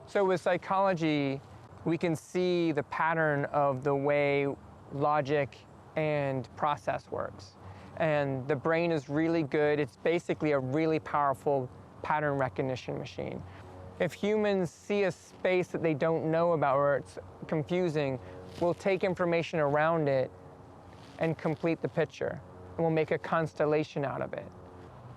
So with psychology, we can see the pattern of the way logic and process works. And the brain is really good. It's basically a really powerful pattern recognition machine. If humans see a space that they don't know about or it's confusing, we'll take information around it and complete the picture. And we'll make a constellation out of it.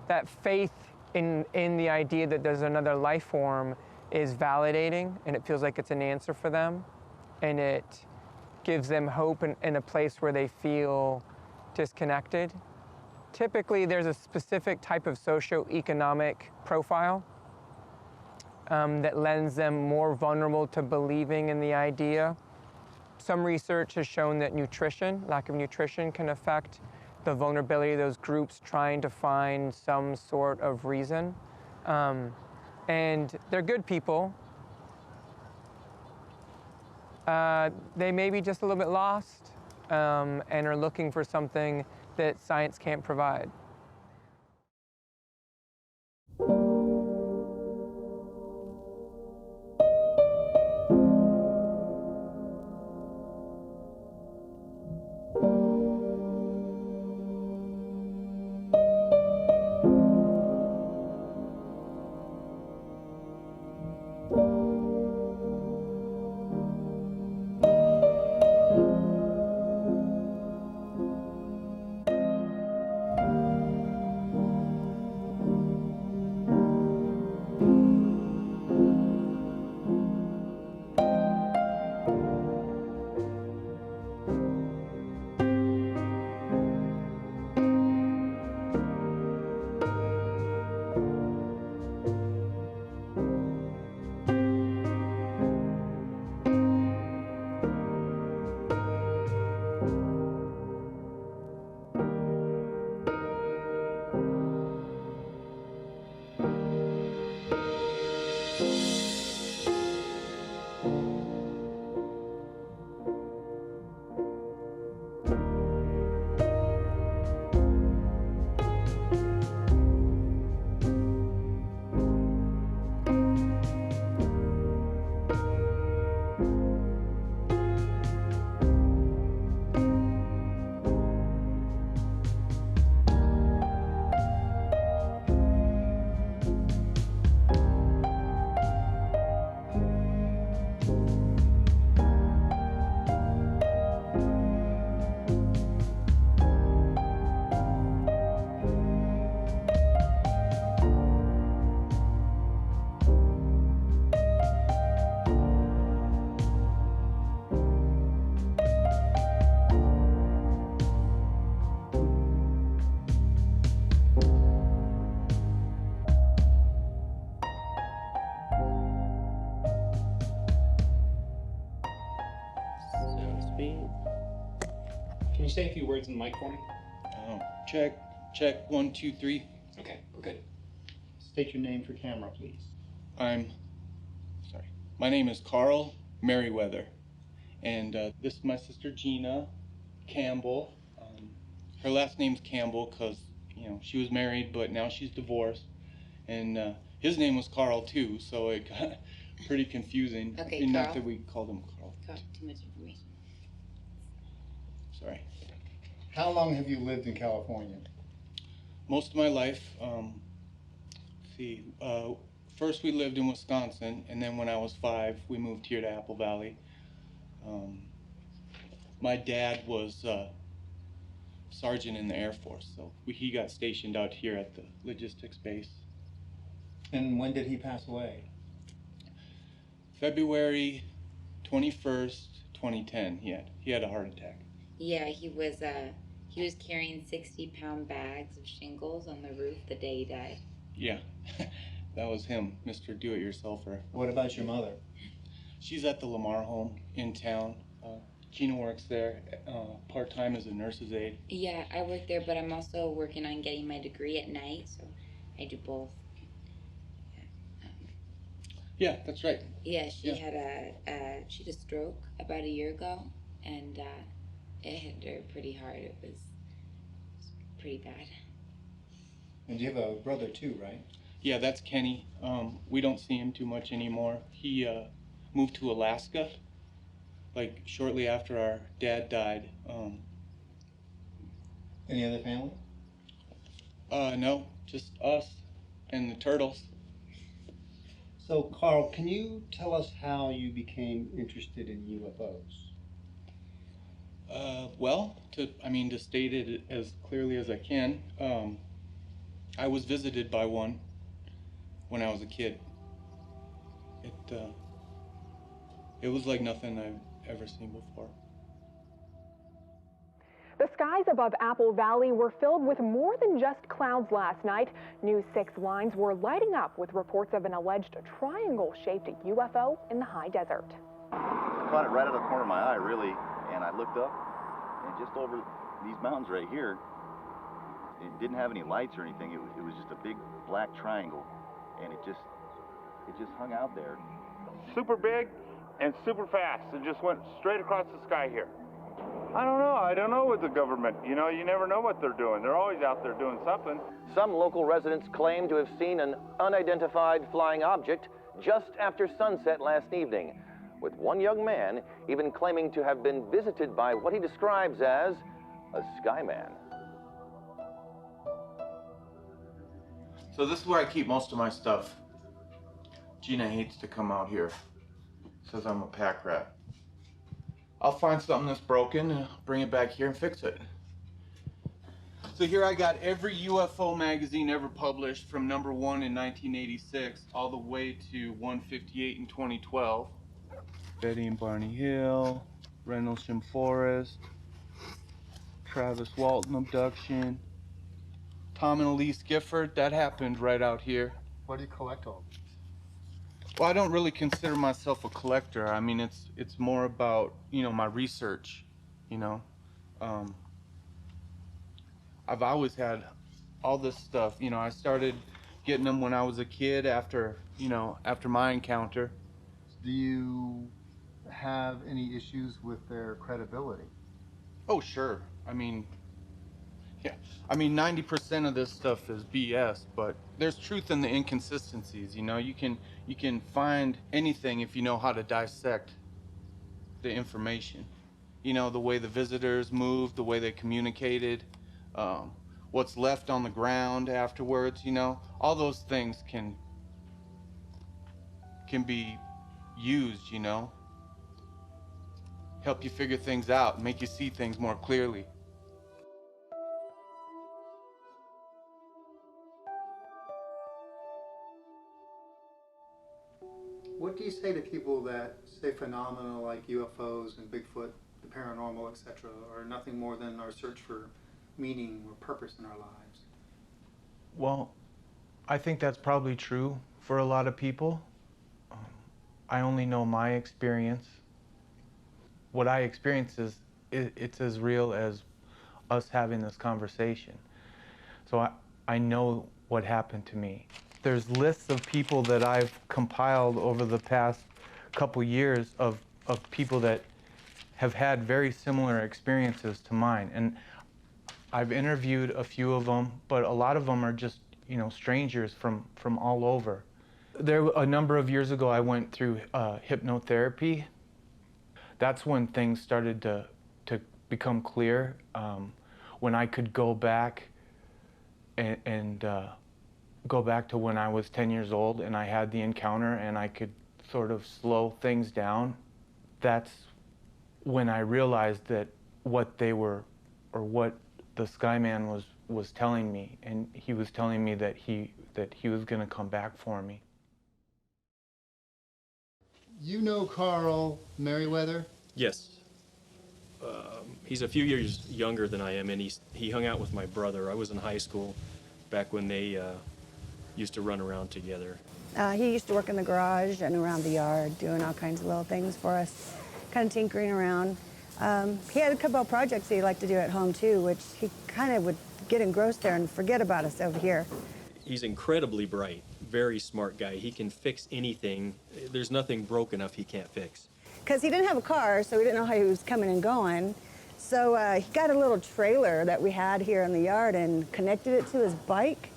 That faith in the idea that there's another life form is validating, and it feels like it's an answer for them, and it gives them hope in a place where they feel disconnected. Typically, there's a specific type of socioeconomic profile that lends them more vulnerable to believing in the idea. Some research has shown that lack of nutrition, can affect the vulnerability of those groups trying to find some sort of reason. And they're good people. They may be just a little bit lost and are looking for something that science can't provide. Can you say a few words in the mic for me? Check, 1, 2, 3. Okay, we're good. State your name for camera, please. My name is Carl Merryweather, and this is my sister Gina Campbell. Her last name's Campbell because, she was married, but now she's divorced. And his name was Carl too, so it got pretty confusing. Okay, and Carl. Not that we called him Carl. Too much information. Sorry. How long have you lived in California? Most of my life. First we lived in Wisconsin, and then when I was 5, we moved here to Apple Valley. My dad was sergeant in the Air Force, so he got stationed out here at the logistics base. And when did he pass away? February 21st, 2010. He had a heart attack. Yeah, he was carrying 60-pound bags of shingles on the roof the day he died. Yeah, that was him, Mr. Do-It-Yourselfer. What about your mother? She's at the Lamar home in town. Gina works there part-time as a nurse's aide. Yeah, I work there, but I'm also working on getting my degree at night, so I do both. Yeah, that's right. Yeah, she had a stroke about a year ago, and it hit her pretty hard. It was pretty bad. And you have a brother too, right? Yeah, that's Kenny. We don't see him too much anymore. He moved to Alaska, like shortly after our dad died. Any other family? No, just us and the turtles. So, Carl, can you tell us how you became interested in UFOs? Well, to state it as clearly as I can, I was visited by one when I was a kid. It was like nothing I've ever seen before. The skies above Apple Valley were filled with more than just clouds last night. News 6 lines were lighting up with reports of an alleged triangle-shaped UFO in the high desert. I caught it right out of the corner of my eye, really, and I looked up, and just over these mountains right here, it didn't have any lights or anything. It was just a big black triangle, and it just hung out there. Super big and super fast. It just went straight across the sky here. I don't know with the government. You know, you never know what they're doing. They're always out there doing something. Some local residents claim to have seen an unidentified flying object just after sunset last evening, with one young man even claiming to have been visited by what he describes as a Skyman. So this is where I keep most of my stuff. Gina hates to come out here. Says I'm a pack rat. I'll find something that's broken, bring it back here and fix it. So here I got every UFO magazine ever published from #1 in 1986 all the way to 158 in 2012. Betty and Barney Hill, Rendlesham Forest, Travis Walton abduction, Tom and Elise Gifford, that happened right out here. What do you collect all? Well, I don't really consider myself a collector. I mean, it's more about, my research, I've always had all this stuff. I started getting them when I was a kid after my encounter. Do you have any issues with their credibility? Oh, sure. 90% of this stuff is BS, but there's truth in the inconsistencies. You can find anything if you know how to dissect the information. The way the visitors moved, the way they communicated, what's left on the ground afterwards. All those things can be used. Help you figure things out, make you see things more clearly. What do you say to people that say phenomena like UFOs and Bigfoot, the paranormal, etc., are nothing more than our search for meaning or purpose in our lives? Well, I think that's probably true for a lot of people. I only know my experience. What I experience it's as real as us having this conversation. So I know what happened to me. There's lists of people that I've compiled over the past couple years of people that have had very similar experiences to mine. And I've interviewed a few of them, but a lot of them are just, strangers from all over. A number of years ago, I went through hypnotherapy. That's when things started to become clear, when I could go back and go back to when I was 10 years old and I had the encounter and I could sort of slow things down. That's when I realized that what they were, or what the Skyman was telling me, and he was telling me that he was going to come back for me. You know Carl Merryweather? Yes. He's a few years younger than I am, and he hung out with my brother. I was in high school back when they used to run around together. He used to work in the garage and around the yard, doing all kinds of little things for us, kind of tinkering around. He had a couple of projects that he liked to do at home too, which he kind of would get engrossed there and forget about us over here. He's incredibly bright, very smart guy. He can fix anything. There's nothing broke enough he can't fix. Because he didn't have a car, so we didn't know how he was coming and going. So he got a little trailer that we had here in the yard and connected it to his bike.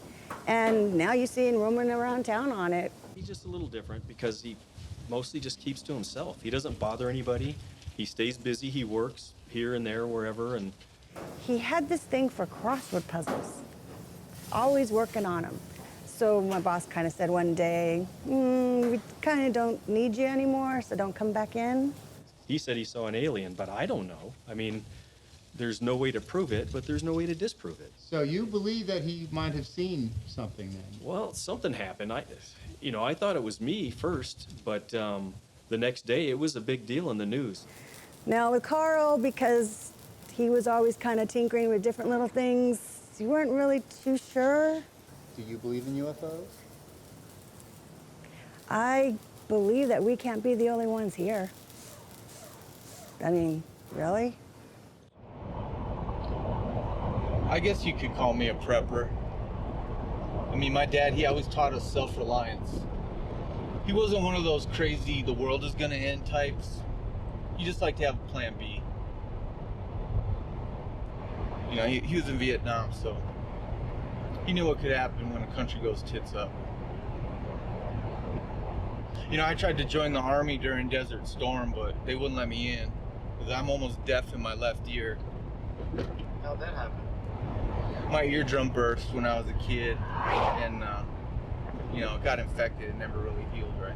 And now you see him roaming around town on it. He's just a little different because he mostly just keeps to himself. He doesn't bother anybody. He stays busy. He works here and there, wherever. And he had this thing for crossword puzzles, always working on them. So my boss kind of said one day, we kind of don't need you anymore, so don't come back in. he said he saw an alien, but I don't know. I mean, there's no way to prove it, but there's no way to disprove it. So you believe that he might have seen something then? Well, something happened. I thought it was me first, but the next day it was a big deal in the news. Now with Carl, because he was always kind of tinkering with different little things, you weren't really too sure. Do you believe in UFOs? I believe that we can't be the only ones here. I mean, really? I guess you could call me a prepper. I mean, my dad, he always taught us self-reliance. He wasn't one of those crazy, the world is gonna end types. He just liked to have a plan B. You know, he was in Vietnam, so he knew what could happen when a country goes tits up. You know, I tried to join the Army during Desert Storm, but they wouldn't let me in because I'm almost deaf in my left ear. How'd that happen? My eardrum burst when I was a kid, and you know, it got infected and never really healed right.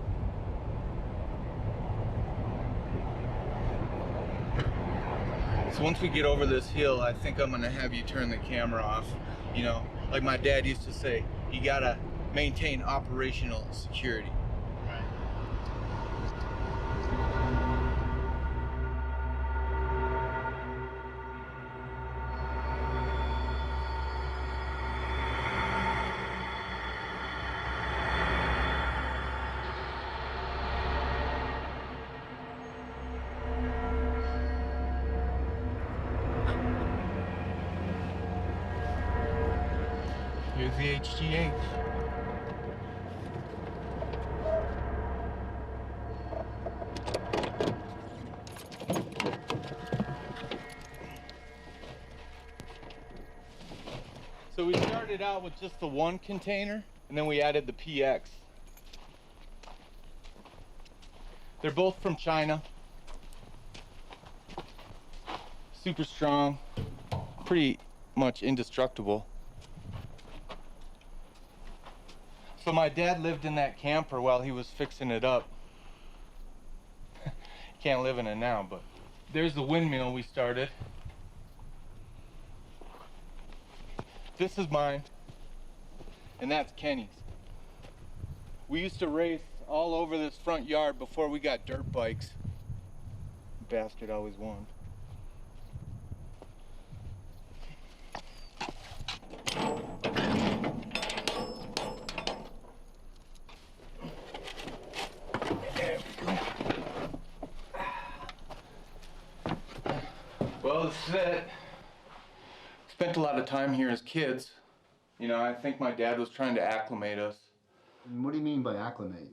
So once we get over this hill, I think I'm gonna have you turn the camera off. You know, like my dad used to say, you gotta maintain operational security. Here's the HGH. So we started out with just the one container, and then we added the PX. They're both from China. Super strong, pretty much indestructible. So my dad lived in that camper while he was fixing it up. Can't live in it now, but there's the windmill we started. This is mine, and that's Kenny's. We used to race all over this front yard before we got dirt bikes. Bastard always won. Well, this is it. Spent a lot of time here as kids. You know, I think my dad was trying to acclimate us. And what do you mean by acclimate?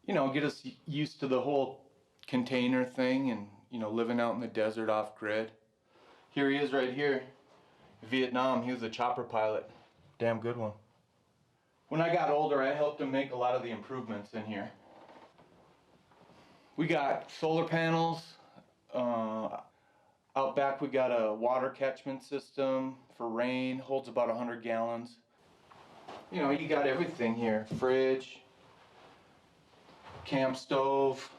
You know, get us used to the whole container thing and, you know, living out in the desert off grid. Here he is right here. Vietnam, he was a chopper pilot. Damn good one. When I got older, I helped him make a lot of the improvements in here. We got solar panels. Out back we got a water catchment system for rain, holds about 100 gallons. You know, you got everything here. Fridge, camp stove.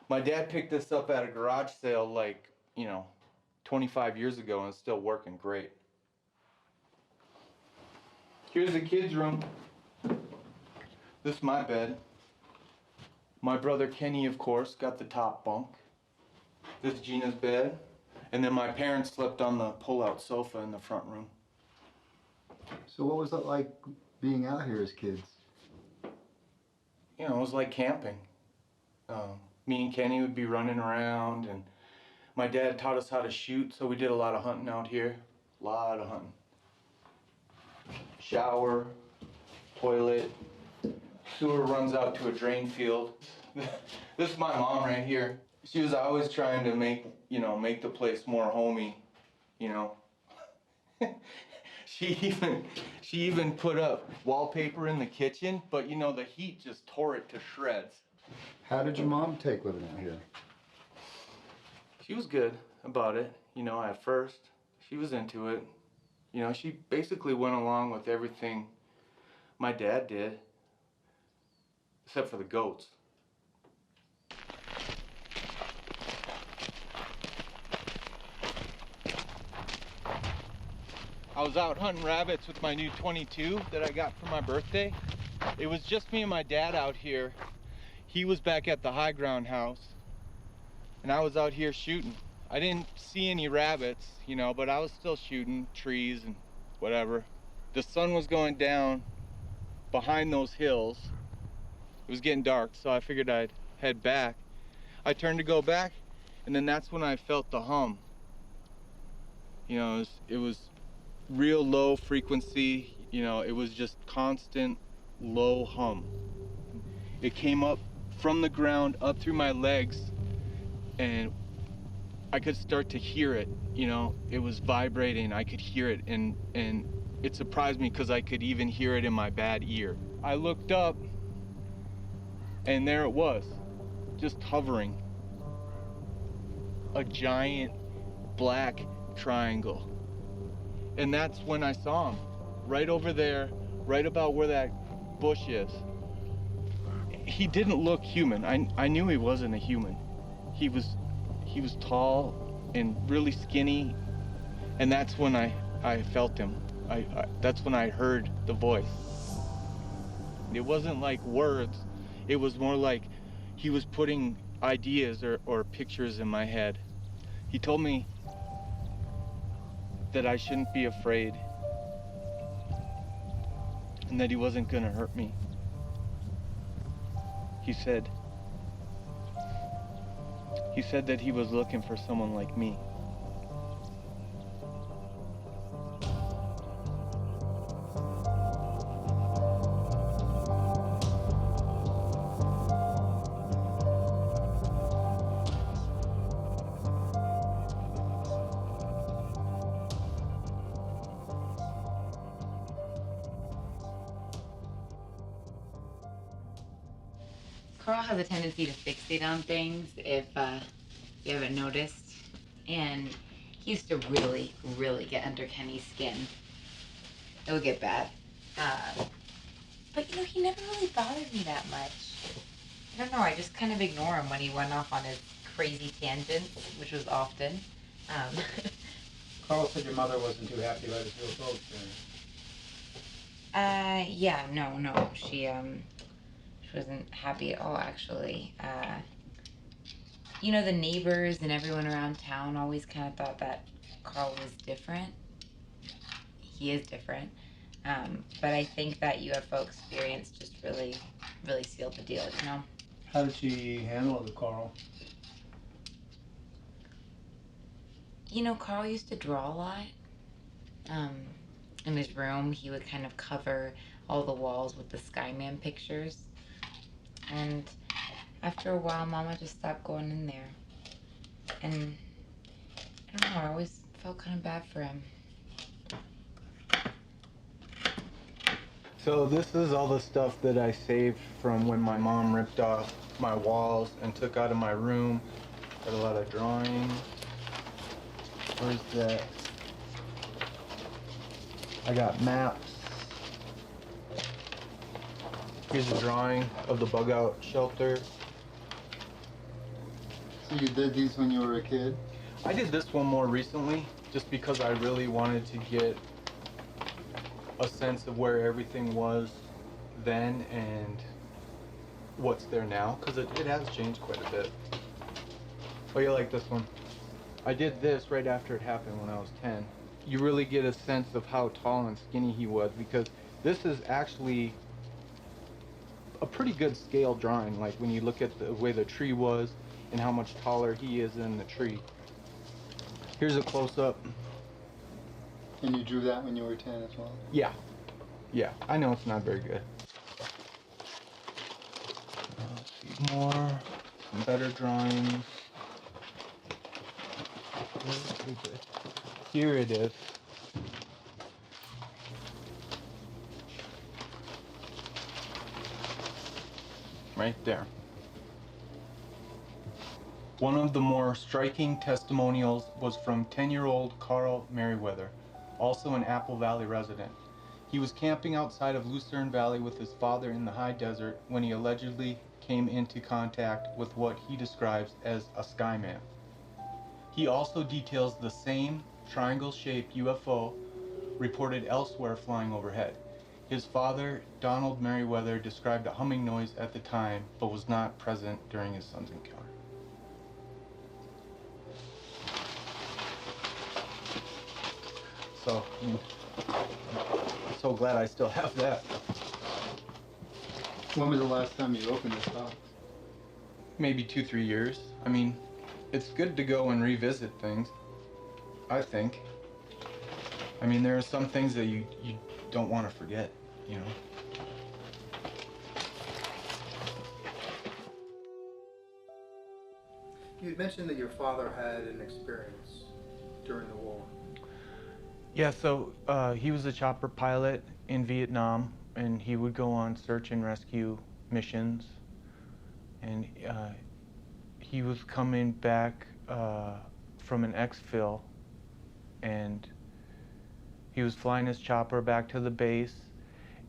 My dad picked this up at a garage sale like, 25 years ago, and it's still working great. Here's the kids' room. This is my bed. My brother Kenny, of course, got the top bunk. This is Gina's bed. And then my parents slept on the pull-out sofa in the front room. So what was it like being out here as kids? You know, it was like camping. Me and Kenny would be running around, and my dad taught us how to shoot, so we did a lot of hunting out here. A lot of hunting. Shower, toilet, sewer runs out to a drain field. This is my mom right here. She was always trying to make the place more homey, you know. She even put up wallpaper in the kitchen, but you know, the heat just tore it to shreds. How did your mom take living out here? She was good about it, you know, at first. She was into it. You know, she basically went along with everything my dad did, except for the goats. I was out hunting rabbits with my new 22 that I got for my birthday. It was just me and my dad out here. He was back at the high ground house, and I was out here shooting. I didn't see any rabbits, you know, but I was still shooting trees and whatever. The sun was going down behind those hills. It was getting dark, so I figured I'd head back. I turned to go back, and then that's when I felt the hum. You know, it was real low frequency, you know, it was just constant low hum. It came up from the ground up through my legs, and I could start to hear it, you know, it was vibrating, I could hear it, and it surprised me because I could even hear it in my bad ear. I looked up, and there it was, just hovering. A giant black triangle. And that's when I saw him, right over there, right about where that bush is. He didn't look human. I knew he wasn't a human. He was tall and really skinny, and that's when I felt him. That's when I heard the voice. It wasn't like words, it was more like he was putting ideas or pictures in my head. He told me that I shouldn't be afraid, and that he wasn't gonna hurt me. He said that he was looking for someone like me. Carl has a tendency to fixate on things, if you haven't noticed. And he used to really, really get under Kenny's skin. It would get bad. But, you know, he never really bothered me that much. I don't know, I just kind of ignore him when he went off on his crazy tangents, which was often. Carl said your mother wasn't too happy about his UFO experience. Yeah, no. She wasn't happy at all, actually. You know, the neighbors and everyone around town always kind of thought that Carl was different. He is different. But I think that UFO experience just really, really sealed the deal, you know? How did she handle it, Carl? You know, Carl used to draw a lot. In his room, he would kind of cover all the walls with the Skyman pictures. And after a while, Mama just stopped going in there. And I don't know, I always felt kind of bad for him. So this is all the stuff that I saved from when my mom ripped off my walls and took out of my room. Got a lot of drawings. Where's that? I got maps. Here's a drawing of the bug out shelter. So you did these when you were a kid? I did this one more recently, just because I really wanted to get a sense of where everything was then and what's there now, because it has changed quite a bit. Oh, you like this one? I did this right after it happened when I was 10. You really get a sense of how tall and skinny he was, because this is actually a pretty good scale drawing, like when you look at the way the tree was and how much taller he is than the tree. Here's a close-up. And you drew that when you were 10 as well? Yeah. I know it's not very good. Let's see more, some better drawings. Here it is. right there. One of the more striking testimonials was from 10-year-old Carl Merryweather, also an Apple Valley resident. He was camping outside of Lucerne Valley with his father in the high desert when he allegedly came into contact with what he describes as a Skyman. He also details the same triangle-shaped UFO reported elsewhere flying overhead. His father, Donald Merryweather, described a humming noise at the time, but was not present during his son's encounter. So, I'm so glad I still have that. When was the last time you opened this box? Maybe 2-3 years. I mean, it's good to go and revisit things, I think. I mean, there are some things that you don't want to forget, you know? You mentioned that your father had an experience during the war. Yeah, so he was a chopper pilot in Vietnam, and he would go on search and rescue missions. And he was coming back from an exfil, and he was flying his chopper back to the base,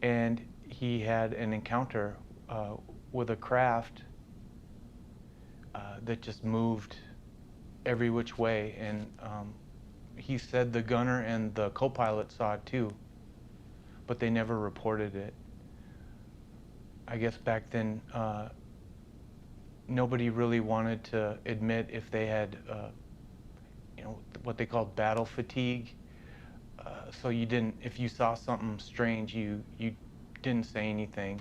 and he had an encounter with a craft that just moved every which way. And he said the gunner and the co-pilot saw it too, but they never reported it. I guess back then, nobody really wanted to admit if they had, you know, what they called battle fatigue. So you didn't, if you saw something strange, you didn't say anything.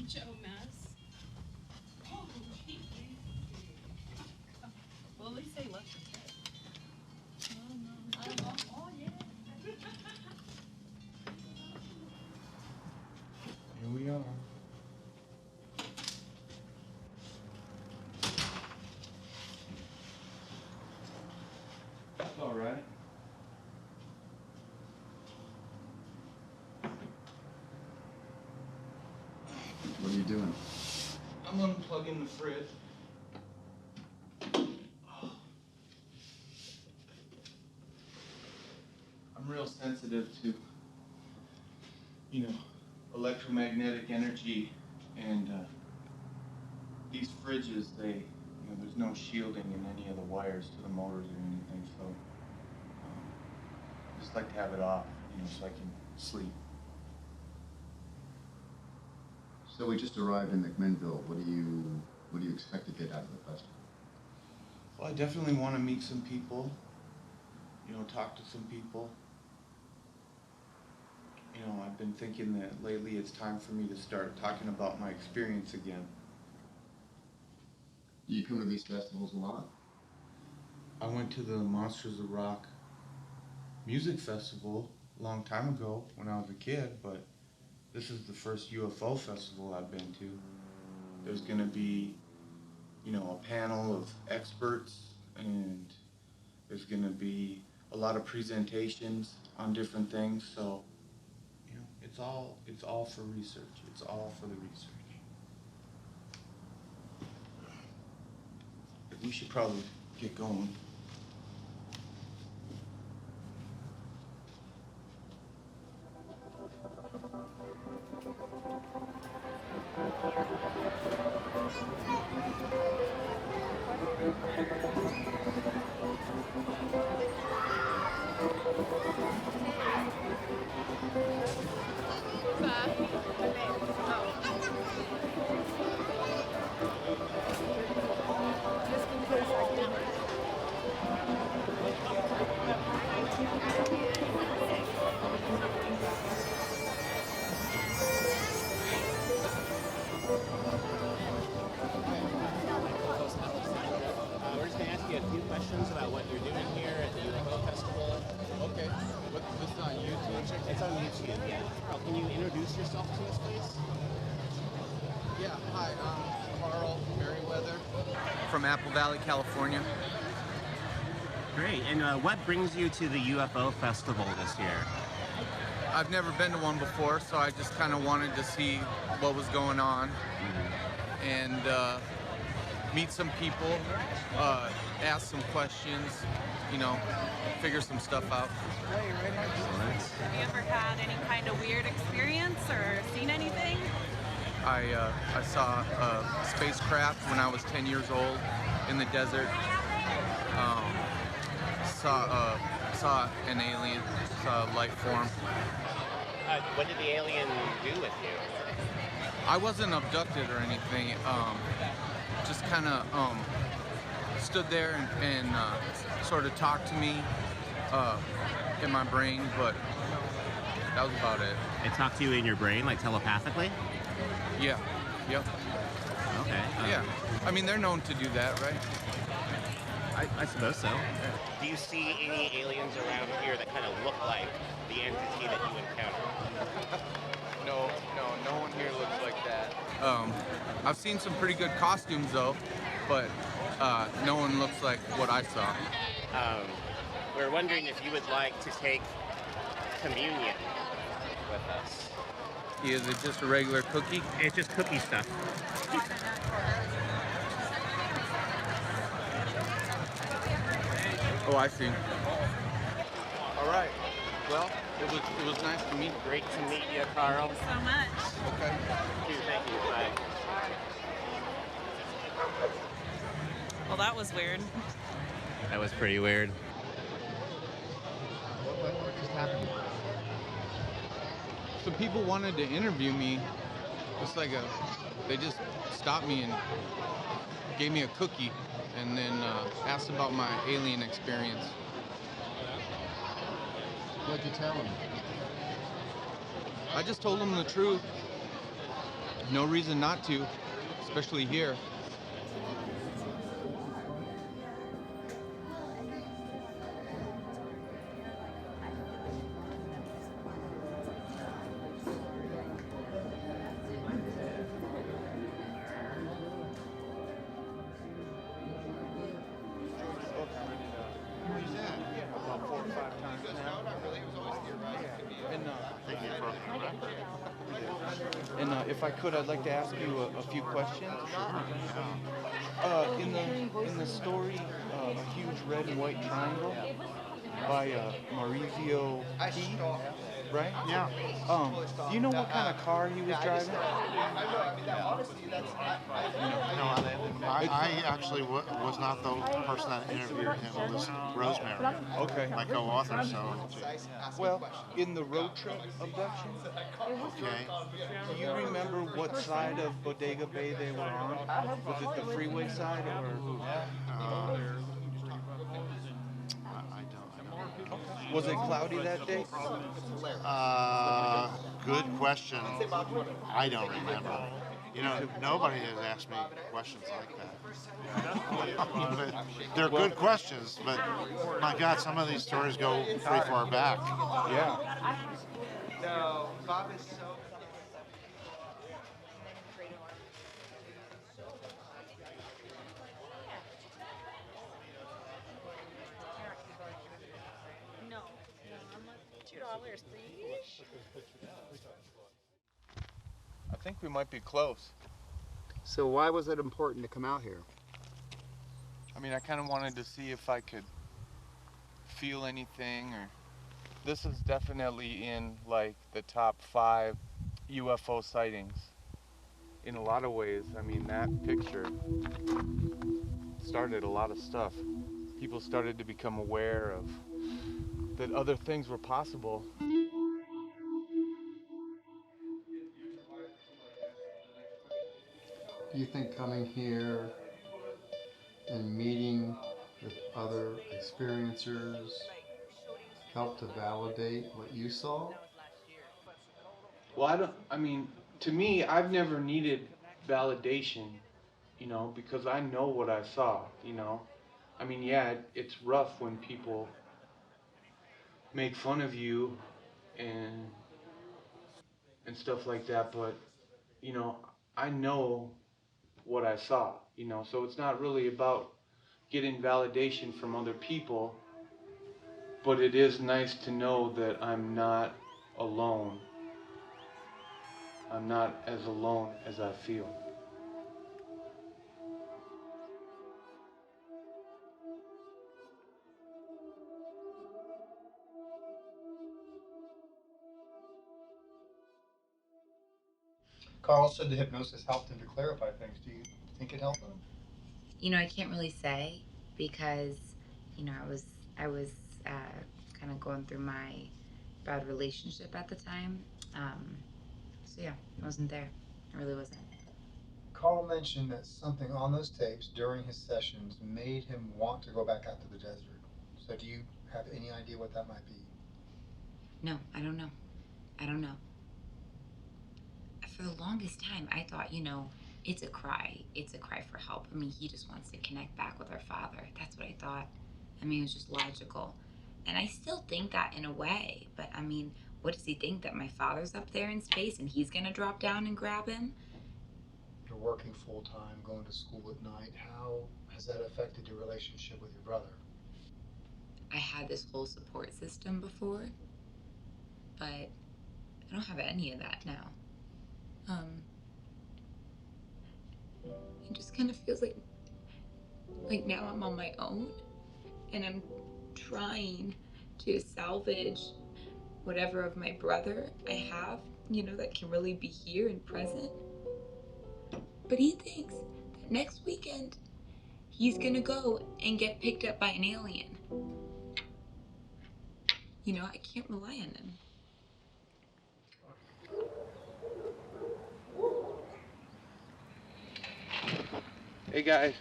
Joe mess. Oh, geez. Well, at least they left the kid. Oh, no. I don't know. Oh, yeah. Here we are. That's all right. What are you doing? I'm unplugging the fridge. I'm real sensitive to, you know, electromagnetic energy, and these fridges, they, you know, there's no shielding in any of the wires to the motors or anything, so I just like to have it off, you know, so I can sleep. So we just arrived in McMinnville. What do you expect to get out of the festival? Well, I definitely want to meet some people, you know, talk to some people. You know, I've been thinking that lately it's time for me to start talking about my experience again. Do you come to these festivals a lot? I went to the Monsters of Rock music festival a long time ago when I was a kid, but this is the first UFO festival I've been to. There's going to be, you know, a panel of experts, and there's going to be a lot of presentations on different things, so, you know, it's all for research. It's all for the research. We should probably get going. We're just going to ask you a few questions about what you're doing here at the UFO Festival. Okay. This is on YouTube? It's on YouTube, yeah. Carl, can you introduce yourself to us, please? Yeah, hi, I'm Carl Merryweather from Apple Valley, California. Great. And what brings you to the UFO festival this year? I've never been to one before, so I just kind of wanted to see what was going on and meet some people, ask some questions, you know, figure some stuff out. Have you ever had any kind of weird experience or seen anything? I saw a spacecraft when I was 10 years old in the desert. Saw an alien, saw a life form. What did the alien do with you? I wasn't abducted or anything. Just kind of stood there and sort of talked to me in my brain, but that was about it. It talked to you in your brain, like telepathically? Yeah. Yep. Okay. Yeah. I mean, they're known to do that, right? I suppose so. Do you see any aliens around here that kind of look like the entity that you encounter? No one here looks like that. I've seen some pretty good costumes though, but no one looks like what I saw. We're wondering if you would like to take communion with us. Is it just a regular cookie? It's just cookie stuff. Oh, I see. All right. Well, it was nice to meet you. Great to meet you, Carl. Thank you so much. Okay. Thank you. Bye. Well, that was weird. That was pretty weird. What just happened? So people wanted to interview me, they just stopped me and gave me a cookie and then asked about my alien experience. What'd you tell him? I just told them the truth. No reason not to, especially here. And if I could, I'd like to ask you a few questions. In the story, A Huge Red and White Triangle by Maurizio P., right? Yeah. Do you know what kind of car he was driving? No, I actually was not the person that interviewed him. It was Rosemary. Okay. My co-author, so. Well, in the road trip abduction, Okay. do you remember what side of Bodega Bay they were on? Was it the freeway side or? I don't. Was it cloudy that day? Good question. I don't remember. You know, nobody has asked me questions like that. They're good questions, but my God, some of these stories go pretty far back. Yeah. No, Bob is so... No, I'm like $2, please. I think we might be close. So why was it important to come out here? I mean, I kind of wanted to see if I could feel anything, or this is definitely in like the top 5 UFO sightings in a lot of ways. I mean, that picture started a lot of stuff. People started to become aware of that other things were possible. Do you think coming here and meeting with other experiencers helped to validate what you saw? Well, I mean, to me, I've never needed validation, you know, because I know what I saw, you know. I mean, yeah, it's rough when people make fun of you and stuff like that, but, you know, I know what I saw, you know, so it's not really about getting validation from other people, but it is nice to know that I'm not alone. I'm not as alone as I feel. Carl said the hypnosis helped him to clarify things. Do you think it helped him? You know, I can't really say because, you know, I was kind of going through my bad relationship at the time. So yeah, I wasn't there. I really wasn't. Carl mentioned that something on those tapes during his sessions made him want to go back out to the desert. So do you have any idea what that might be? No, I don't know. I don't know. For the longest time, I thought, you know, it's a cry. It's a cry for help. I mean, he just wants to connect back with our father. That's what I thought. I mean, it was just logical. And I still think that in a way. But I mean, what does he think? That my father's up there in space and he's going to drop down and grab him? You're working full time, going to school at night. How has that affected your relationship with your brother? I had this whole support system before, but I don't have any of that now. It just kind of feels like now I'm on my own and I'm trying to salvage whatever of my brother I have, you know, that can really be here and present. But he thinks that next weekend he's gonna go and get picked up by an alien. You know, I can't rely on him. Hey guys.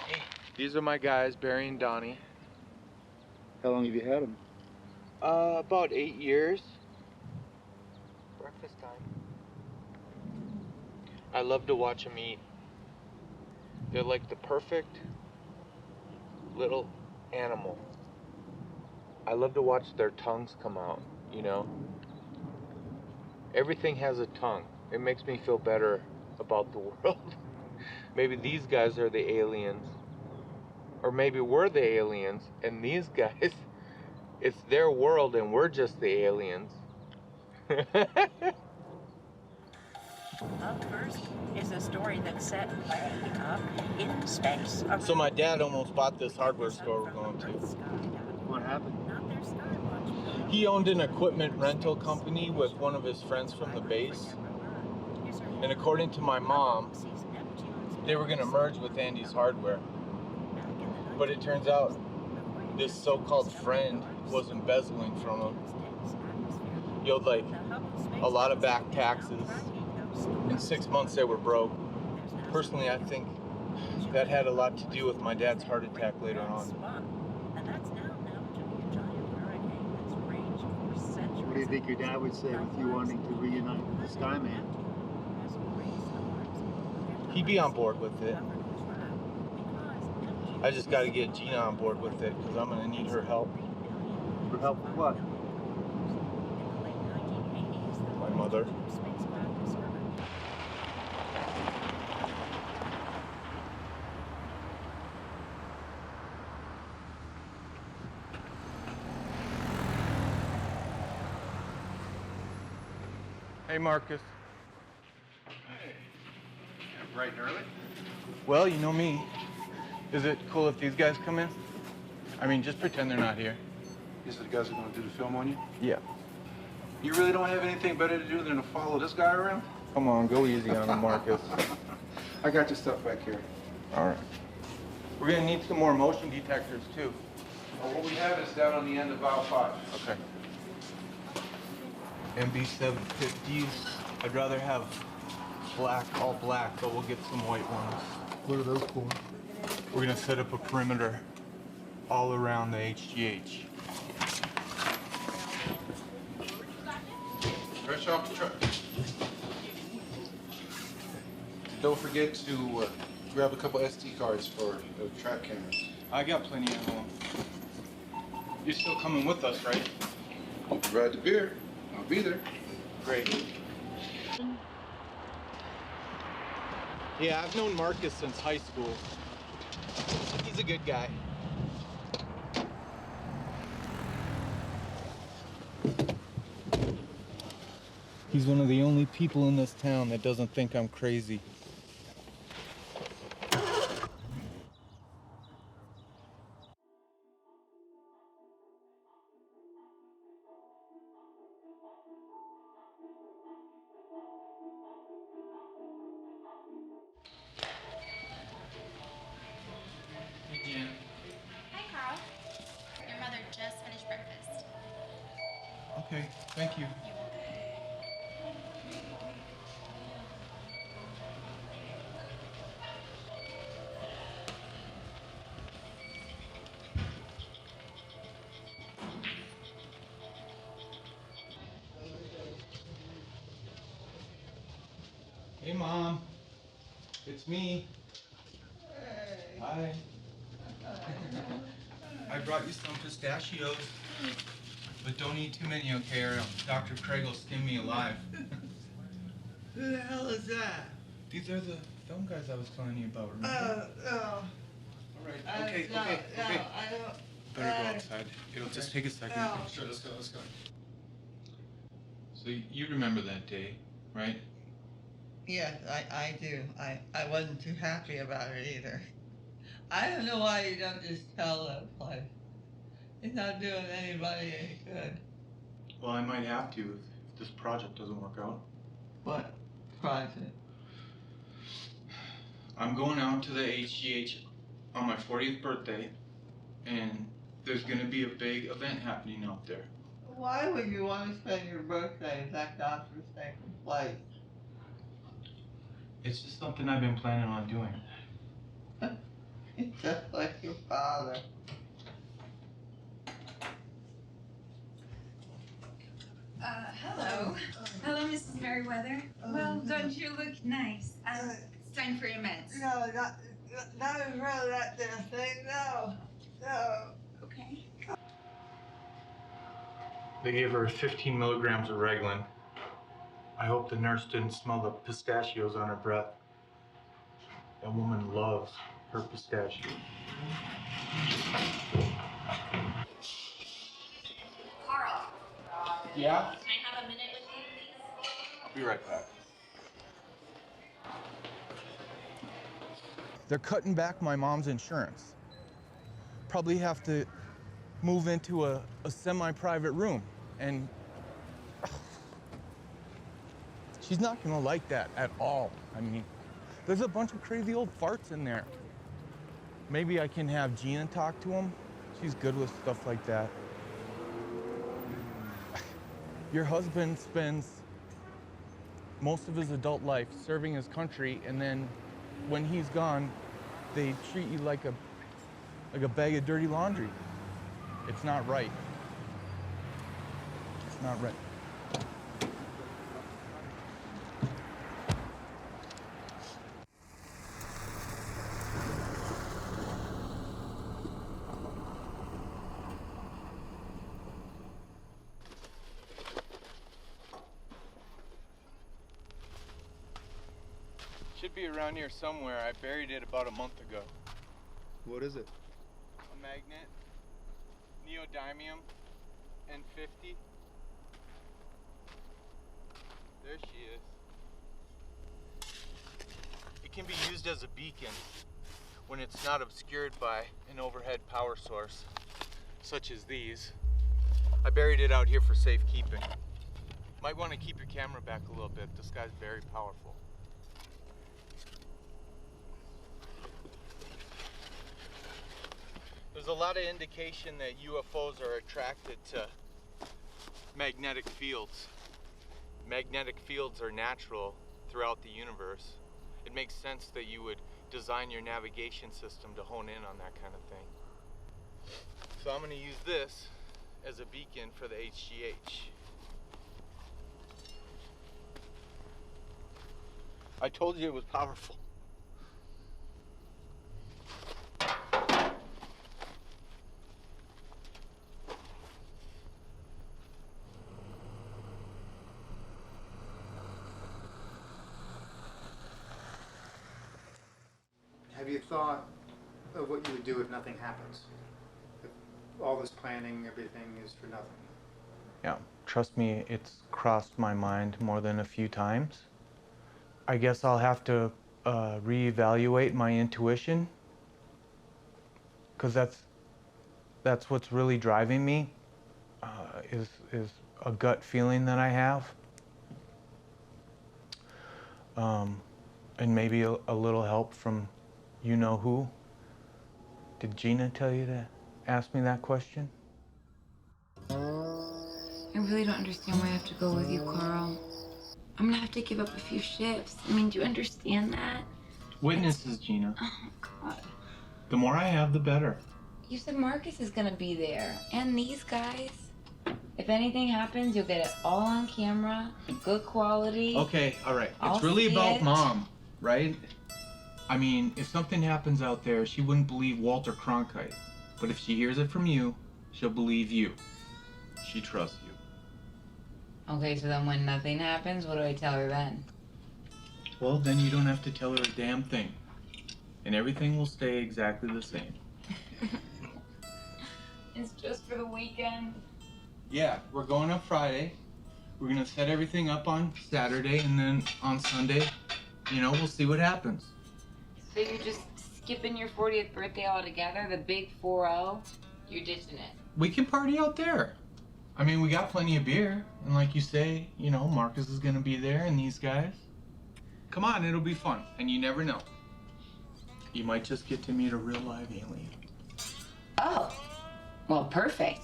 Hey. These are my guys, Barry and Donnie. How long have you had them? About 8 years. Breakfast time. I love to watch them eat. They're like the perfect little animal. I love to watch their tongues come out, you know? Everything has a tongue. It makes me feel better about the world. Maybe these guys are the aliens. Or maybe we're the aliens and these guys, it's their world and we're just the aliens. Up first is a story that's set way up in space. So my dad almost bought this hardware store we're going to. What happened? He owned an equipment rental company with one of his friends from the base. And according to my mom, they were going to merge with Andy's hardware. But it turns out this so-called friend was embezzling from him. He owed like a lot of back taxes. In 6 months they were broke. Personally, I think that had a lot to do with my dad's heart attack later on. What do you think your dad would say with you wanting to reunite with the Skyman? He'd be on board with it. I just got to get Gina on board with it because I'm going to need her help. For help with what? My mother. Hey, Marcus. Bright and early? Well, you know me. Is it cool if these guys come in? I mean, just pretend they're not here. These are the guys who are going to do the film on you? Yeah. You really don't have anything better to do than to follow this guy around? Come on, go easy on him, Marcus. I got your stuff back here. All right. We're going to need some more motion detectors, too. Well, what we have is down on the end of aisle 5. Okay. MB750s. I'd rather have black, all black, but we'll get some white ones. What are those for? We're gonna set up a perimeter all around the HGH. Fresh off the truck. Don't forget to grab a couple SD cards for the track cameras. I got plenty at home. You're still coming with us, right? You can ride the beer. I'll be there. Great. Yeah, I've known Marcus since high school. He's a good guy. He's one of the only people in this town that doesn't think I'm crazy. Hi, Carl. Your mother just finished breakfast. Okay, thank you. Hey, Mom. It's me. Hi. I brought you some pistachios, but don't eat too many, okay, or Dr. Craig will skin me alive. Who the hell is that? These are the film guys I was telling you about, remember? No. All right, okay. I don't. Better go outside. It'll just take a second. No. Sure, let's go. So you remember that day, right? Yes, I do. I wasn't too happy about it either. I don't know why you don't just tell that place. It's not doing anybody any good. Well, I might have to if this project doesn't work out. What project? I'm going out to the HGH on my 40th birthday, and there's going to be a big event happening out there. Why would you want to spend your birthday if that godforsaken place? It's just something I've been planning on doing. It's just like your father. Hello. Hello, Mrs. Merryweather. Well, don't you look nice? It's time for your meds. No, not in front of that damn thing. No. Okay. They gave her 15 milligrams of Reglan. I hope the nurse didn't smell the pistachios on her breath. That woman loves her pistachios. Carl. Yeah? Can I have a minute with you, please? I'll be right back. They're cutting back my mom's insurance. Probably have to move into a semi-private room, and she's not gonna like that at all. I mean, there's a bunch of crazy old farts in there. Maybe I can have Gina talk to him. She's good with stuff like that. Your husband spends most of his adult life serving his country, and then when he's gone, they treat you like a bag of dirty laundry. It's not right. It's not right. Should be around here somewhere. I buried it about a month ago. What is it? A magnet, neodymium, N50. There she is. It can be used as a beacon when it's not obscured by an overhead power source, such as these. I buried it out here for safekeeping. Might want to keep your camera back a little bit. This guy's very powerful. There's a lot of indication that UFOs are attracted to magnetic fields. Magnetic fields are natural throughout the universe. It makes sense that you would design your navigation system to hone in on that kind of thing. So I'm going to use this as a beacon for the HGH. I told you it was powerful. thought of what you would do if nothing happens? If all this planning, everything is for nothing? Yeah, trust me, it's crossed my mind more than a few times. I guess I'll have to reevaluate my intuition, because that's what's really driving me, is a gut feeling that I have. And maybe a little help from you-know-who. Did Gina tell you to ask me that question? I really don't understand why I have to go with you, Carl. I'm gonna have to give up a few shifts. I mean, do you understand that? Witnesses, Gina. Oh, God. The more I have, the better. You said Marcus is gonna be there, and these guys. If anything happens, you'll get it all on camera, good quality. Okay, all right. I'll It's really see about it. Mom, right? I mean, if something happens out there, she wouldn't believe Walter Cronkite. But if she hears it from you, she'll believe you. She trusts you. Okay, so then when nothing happens, what do I tell her then? Well, then you don't have to tell her a damn thing. And everything will stay exactly the same. It's just for the weekend. Yeah, we're going up Friday. We're gonna set everything up on Saturday, and then on Sunday, we'll see what happens. So you're just skipping your 40th birthday altogether, the big 4-0? You're ditching it. We can party out there. I mean, we got plenty of beer, and like you say, Marcus is gonna be there, and these guys. Come on, it'll be fun, and you never know. You might just get to meet a real live alien. Oh, well, perfect.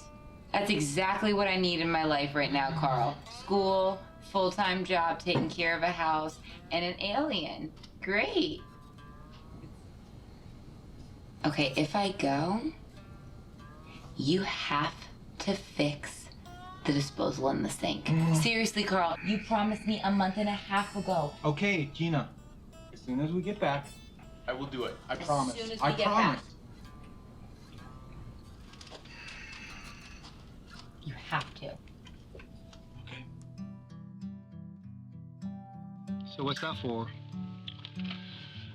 That's exactly what I need in my life right now, Carl. School, full-time job, taking care of a house, and an alien. Great. Okay, if I go, you have to fix the disposal in the sink. Seriously, Carl, you promised me a month and a half ago. Okay, Gina. As soon as we get back, I will do it. I promise. As soon as I we get promise. back. You have to. So what's that for?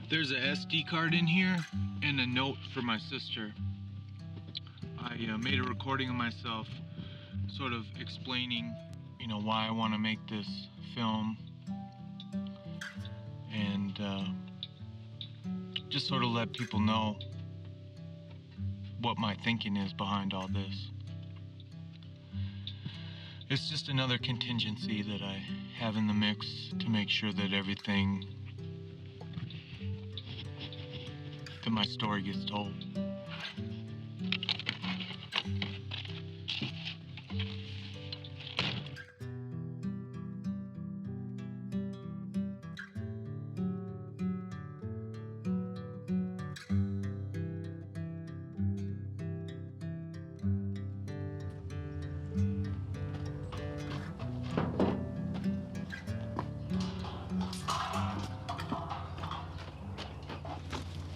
There's a SD card in here and a note for my sister. I made a recording of myself sort of explaining, why I want to make this film, and just sort of let people know what my thinking is behind all this. It's just another contingency that I have in the mix to make sure that everything, that my story gets told.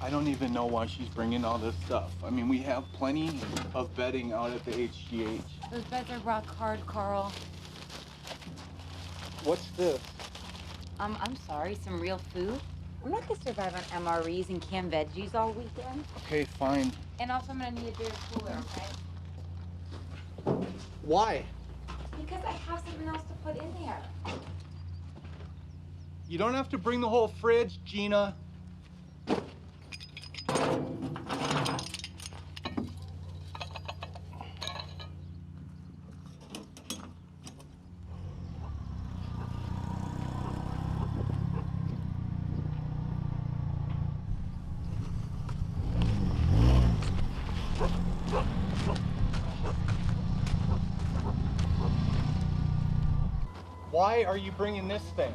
I don't even know why she's bringing all this stuff. I mean, we have plenty of bedding out at the HGH. Those beds are rock hard, Carl. What's this? I'm sorry, some real food? I'm not gonna survive on MREs and canned veggies all weekend. Okay, fine. And also I'm gonna need a bigger cooler, okay? Why? Because I have something else to put in there. You don't have to bring the whole fridge, Gina. Why are you bringing this thing?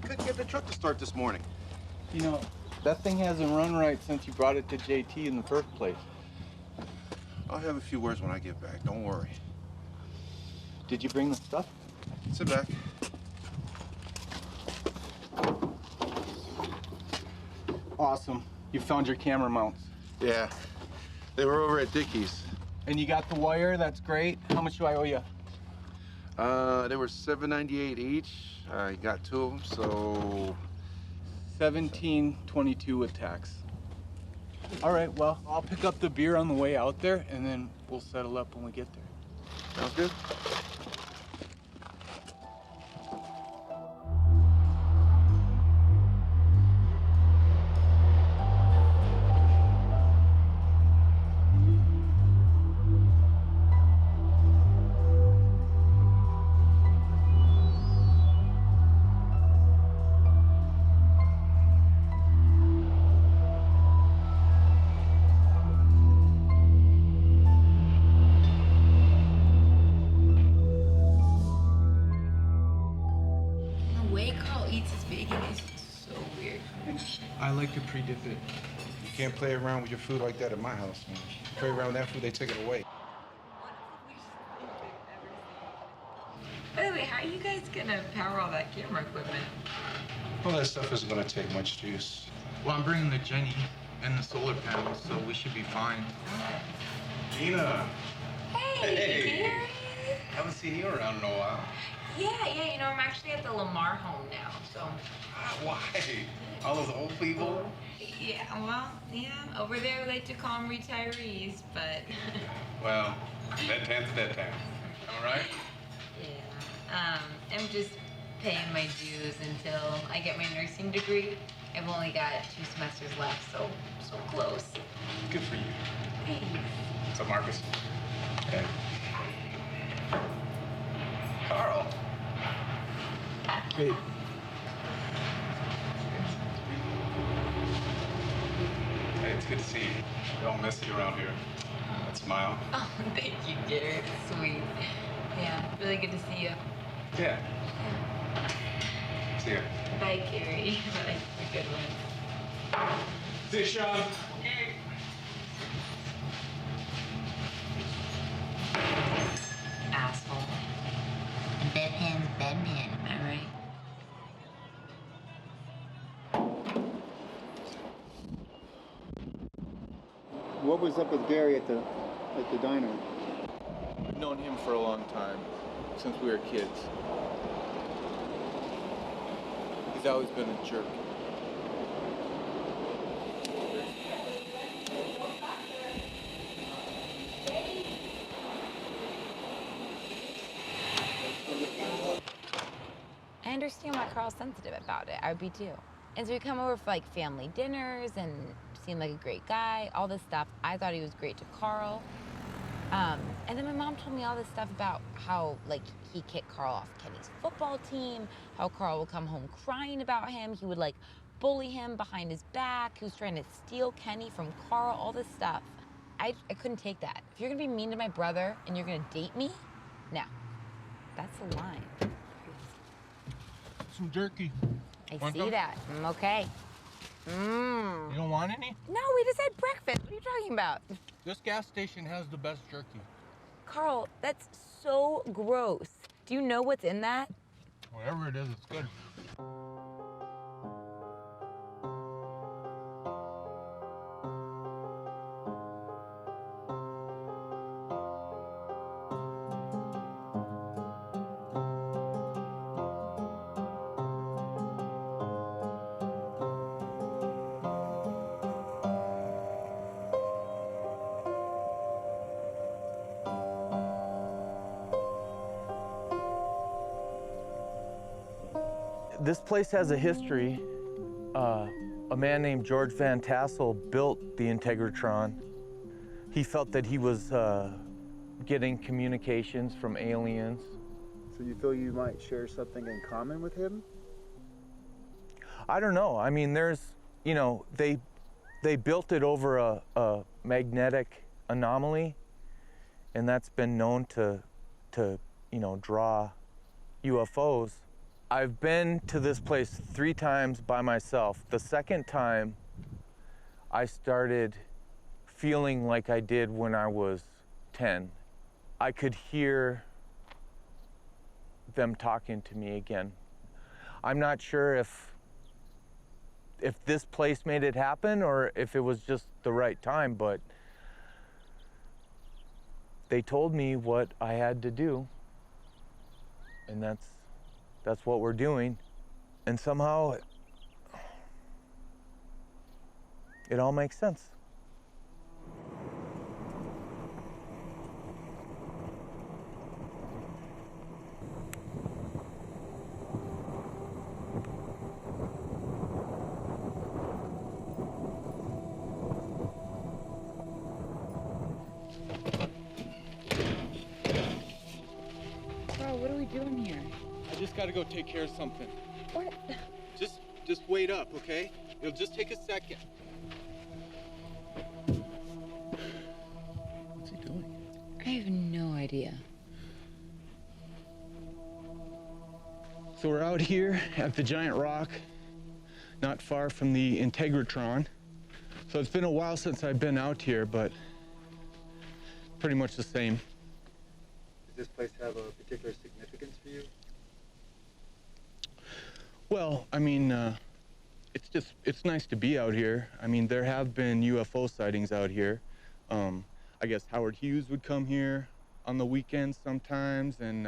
Couldn't get the truck to start this morning. That thing hasn't run right since you brought it to JT in the first place. I'll have a few words when I get back, don't worry. Did you bring the stuff? Sit back. Awesome. You found your camera mounts. Yeah, they were over at Dickie's. And you got the wire, that's great. How much do I owe you? They were $7.98 each. I got two of them, so... $17.22 with tax. All right, well, I'll pick up the beer on the way out there, and then we'll settle up when we get there. Sounds good. The way Carl eats his bacon is so weird. I like to pre-dip it. You can't play around with your food like that at my house, man. Play around with that food, they take it away. By the way, how are you guys gonna power all that camera equipment? All that stuff isn't gonna take much juice. Well, I'm bringing the Jenny and the solar panels, so we should be fine. Gina. Hey, Gary. Haven't seen you around in a while. Yeah, you know, I'm actually at the Lamar home now, so. Why? All those old people? Yeah, well, yeah, over there we like to call them retirees, but. Well, that tan's dead tan. All right? Yeah, I'm just paying my dues until I get my nursing degree. I've only got 2 semesters left, so close. Good for you. Thanks. What's up, Marcus? Hey. Carl. Hey. Hey, it's good to see you. We don't miss you around here. That smile. Oh, thank you, Gary. It's sweet. Yeah, really good to see you. Yeah. See ya. Bye, Gary. Bye. Have a good one. See you, Sean. Asshole. Bedpan's bedpan, am I right? What was up with Gary at the diner? I've known him for a long time, since we were kids. He's always been a jerk. I understand why Carl's sensitive about it. I would be too. And so we come over for like family dinners and seemed like a great guy, all this stuff. I thought he was great to Carl. And then my mom told me all this stuff about how like he kicked Carl off Kenny's football team, how Carl would come home crying about him. He would like bully him behind his back. He was trying to steal Kenny from Carl, all this stuff. I couldn't take that. If you're gonna be mean to my brother and you're gonna date me, no, that's the line. Some jerky. I Want see some? that. Okay. You don't want any? No, we just had breakfast. What are you talking about? This gas station has the best jerky. Carl, that's so gross. Do you know what's in that? Whatever it is, it's good. This place has a history. A man named George Van Tassel built the Integratron. He felt that he was getting communications from aliens. So you feel you might share something in common with him? I don't know. I mean, there's, you know, they built it over a magnetic anomaly, and that's been known to you know, draw UFOs. I've been to this place 3 times by myself. The second time, I started feeling like I did when I was 10. I could hear them talking to me again. I'm not sure if this place made it happen or if it was just the right time, but they told me what I had to do, and that's what we're doing. And somehow it all makes sense. doing here? I just gotta go take care of something. What? Just wait up, okay? It'll just take a second. What's he doing? I have no idea. So we're out here at the giant rock, not far from the Integratron. So it's been a while since I've been out here, but pretty much the same. Does this place have a particular significance for you? Well, I mean, it's nice to be out here. I mean, there have been UFO sightings out here. I guess Howard Hughes would come here on the weekends sometimes, and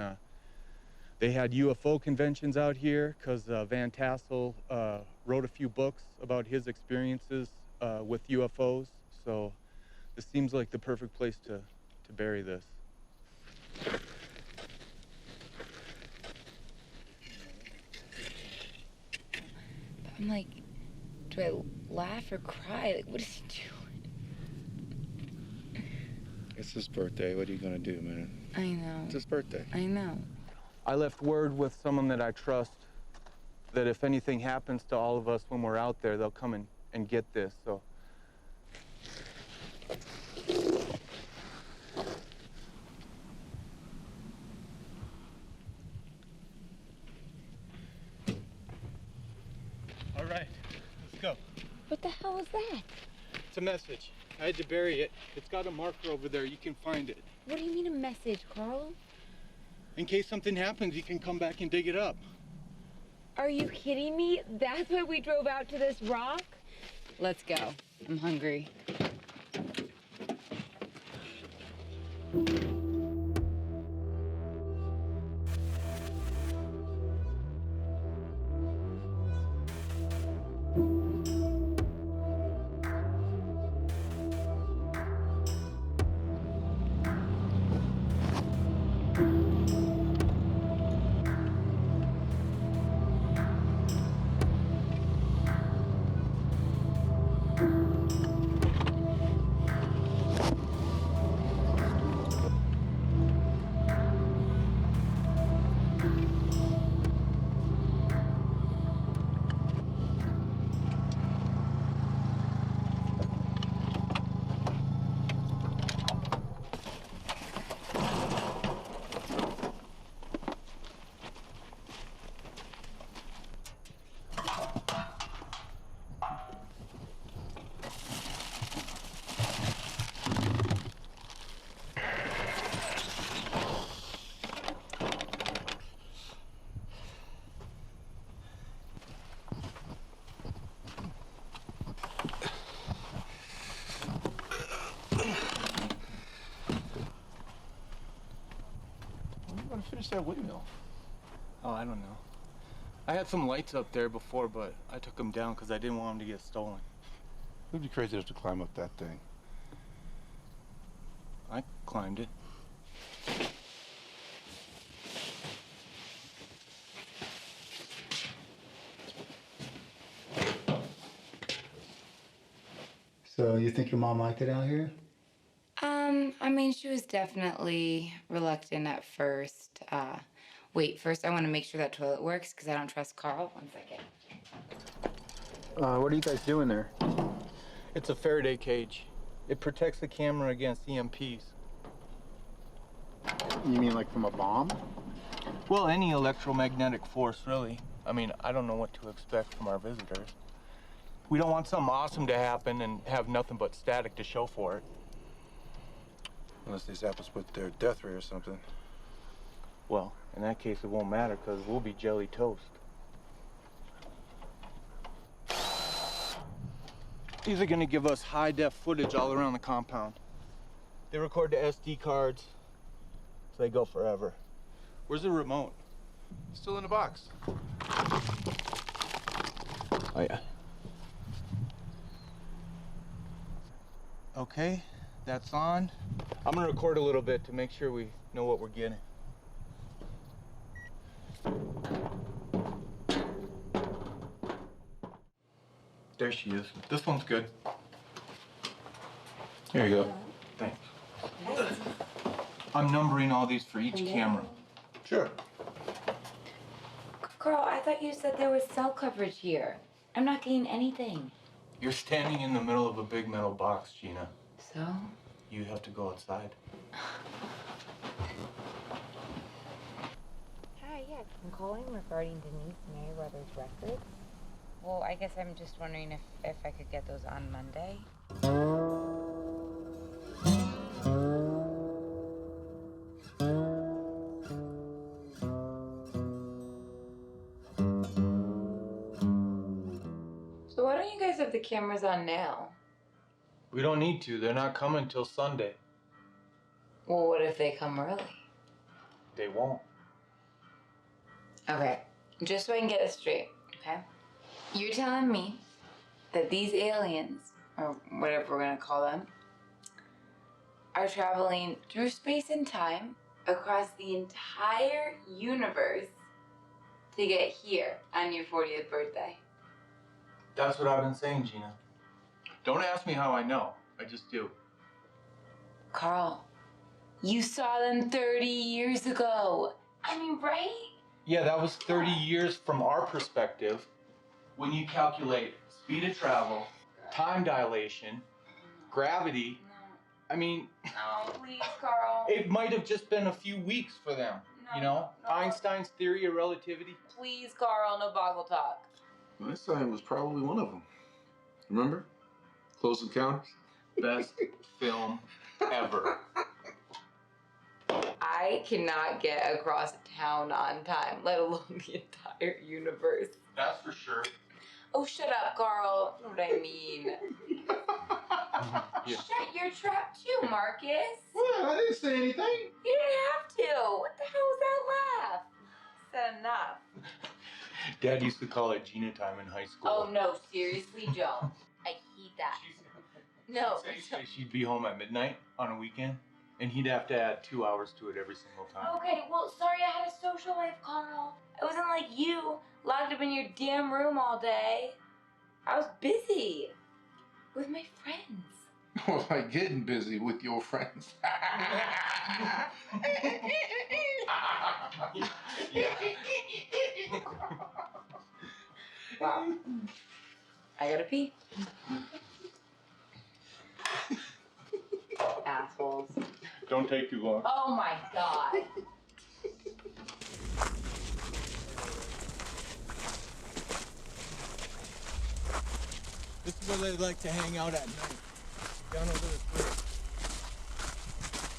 they had UFO conventions out here because Van Tassel wrote a few books about his experiences with UFOs. So this seems like the perfect place to bury this. I'm like, do I laugh or cry? Like, what is he doing? It's his birthday. What are you gonna do, man? I know. It's his birthday. I know. I left word with someone that I trust that if anything happens to all of us when we're out there, they'll come and get this, so. All right, let's go. What the hell was that? It's a message. I had to bury it. It's got a marker over there. You can find it. What do you mean a message, Carl? In case something happens, you can come back and dig it up. Are you kidding me? That's why we drove out to this rock? Let's go. I'm hungry. Finish that windmill. Oh, I don't know. I had some lights up there before, but I took them down because I didn't want them to get stolen. It would be crazy to have to climb up that thing. I climbed it. So you think your mom liked it out here? I mean, she was definitely reluctant at first. Wait, first I want to make sure that toilet works because I don't trust Carl. 1 second. What are you guys doing there? It's a Faraday cage. It protects the camera against EMPs. You mean like from a bomb? Well, any electromagnetic force, really. I mean, I don't know what to expect from our visitors. We don't want something awesome to happen and have nothing but static to show for it. Unless these apples put their death ray or something. Well, in that case, it won't matter because we'll be jelly toast. These are going to give us high-def footage all around the compound. They record to SD cards, so they go forever. Where's the remote? Still in the box. Oh, yeah. Okay, that's on. I'm going to record a little bit to make sure we know what we're getting. There she is. This one's good. Here you go. Thanks. I'm numbering all these for each camera. Sure. Carl, I thought you said there was cell coverage here. I'm not getting anything. You're standing in the middle of a big metal box, Gina. So? You have to go outside. Hi, yes. I'm calling regarding Denise Merryweather's records. Well, I guess I'm just wondering if I could get those on Monday. So why don't you guys have the cameras on now? We don't need to. They're not coming till Sunday. Well, what if they come early? They won't. Okay, just so I can get this straight, okay? You're telling me that these aliens, or whatever we're gonna call them, are traveling through space and time across the entire universe to get here on your 40th birthday. That's what I've been saying, Gina. Don't ask me how I know. I just do. Carl, you saw them 30 years ago. I mean, right? Yeah, that was 30 years from our perspective. When you calculate speed of travel, time dilation, gravity, I mean... No, please, Carl. It might have just been a few weeks for them, you know? Einstein's theory of relativity. Please, Carl, no boggle talk. Einstein was probably one of them. Remember? Close Encounters? Best film ever. I cannot get across town on time, let alone the entire universe. That's for sure. Oh, shut up, Carl. You know what I mean. Shut your trap too, Marcus. What? I didn't say anything. You didn't have to. What the hell was that laugh? Said enough. Dad used to call it Gina time in high school. Oh, no, seriously, don't. I hate that. No. She'd be home at midnight on a weekend, and he'd have to add 2 hours to it every single time. Okay, well, sorry I had a social life, Carl. I wasn't like you, locked up in your damn room all day. I was busy with my friends. Well, like getting busy with your friends. Wow. I gotta pee. Assholes. Don't take too long. Oh my god. This is where they like to hang out at night. Down over this bridge.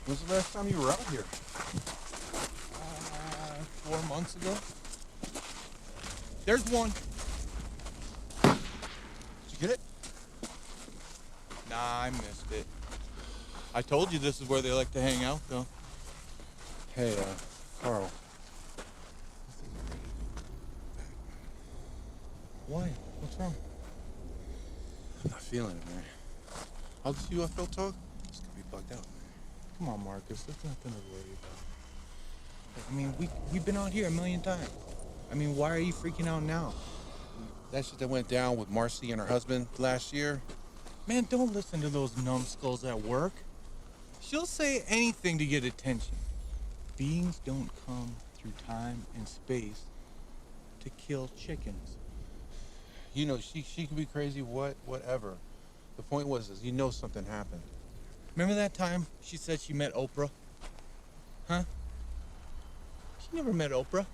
When's the last time you were out here? 4 months ago. There's one. Did you get it? Nah, I missed it. I told you this is where they like to hang out, though. Hey, Carl. Why? What's wrong? I'm not feeling it, man. How's this UFO talk? It's gonna be bugged out, man. Come on, Marcus. There's nothing to worry about. I mean, we've been out here a million times. I mean, why are you freaking out now? That shit that went down with Marcy and her husband last year. Man, don't listen to those numbskulls at work. She'll say anything to get attention. Beings don't come through time and space to kill chickens. You know, she could be crazy, whatever. The point was, you know something happened. Remember that time she said she met Oprah? Huh? She never met Oprah.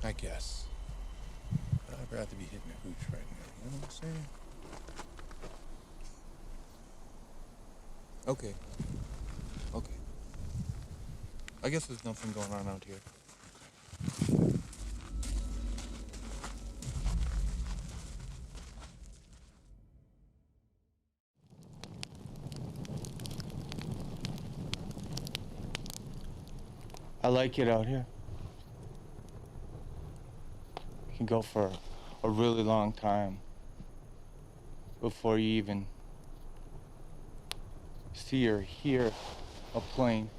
I guess. But I'd rather be hitting a hooch right now, you know what I'm saying? Okay. Okay. I guess there's nothing going on out here. I like it out here. You can go for a really long time before you even see or hear a plane.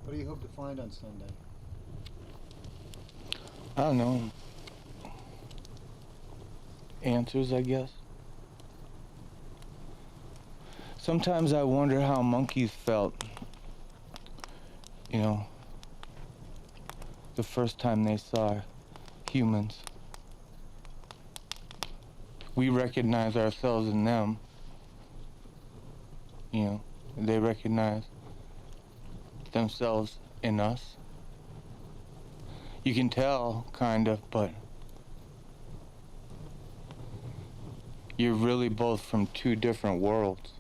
What do you hope to find on Sunday? I don't know. Answers, I guess. Sometimes I wonder how monkeys felt. You know, the first time they saw humans. We recognize ourselves in them. You know, they recognize themselves in us. You can tell, kind of, but you're really both from two different worlds.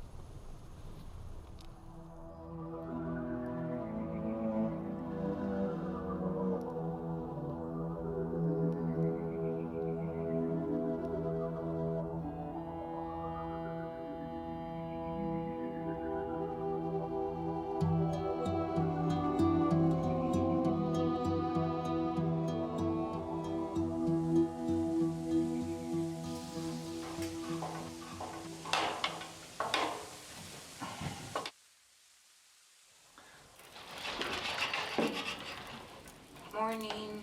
Morning.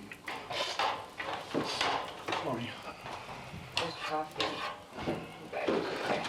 Morning. There's coffee. Okay.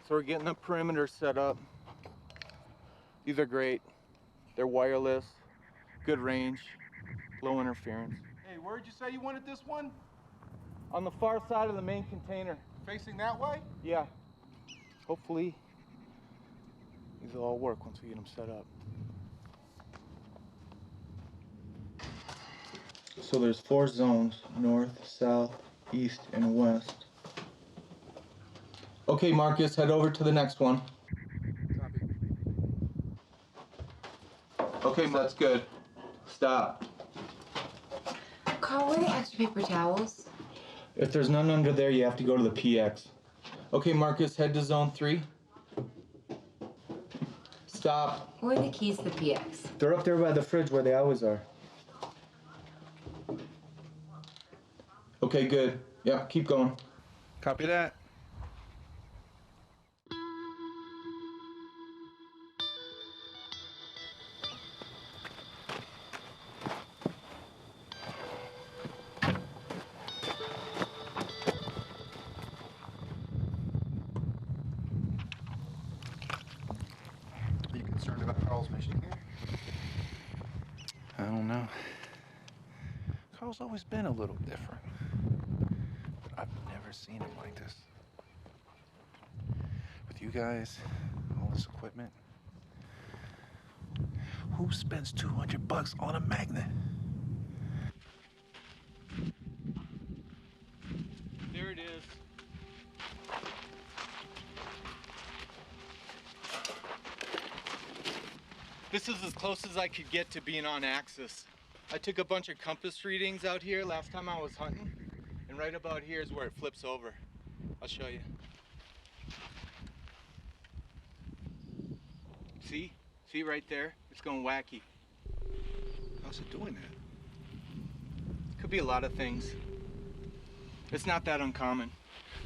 So we're getting the perimeter set up. These are great. They're wireless, good range, low interference. Hey, where'd you say you wanted this one? On the far side of the main container. Facing that way? Yeah. Hopefully, these will all work once we get them set up. So there's 4 zones, north, south, east, and west. Okay, Marcus, head over to the next one. Okay, that's good. Stop. Carl, where are the extra paper towels? If there's none under there, you have to go to the PX. Okay, Marcus, head to zone 3. Stop. Where are the keys to the PX? They're up there by the fridge where they always are. Okay, good. Yeah, keep going. Copy that. Are you concerned about Carl's mission here? I don't know. Carl's always been a little different. But I've never seen him like this. With you guys, all this equipment. Who spends $200 on a magnet? There it is. This is as close as I could get to being on axis. I took a bunch of compass readings out here last time I was hunting, and right about here is where it flips over. I'll show you. See? See right there? It's going wacky. How's it doing that? Could be a lot of things. It's not that uncommon.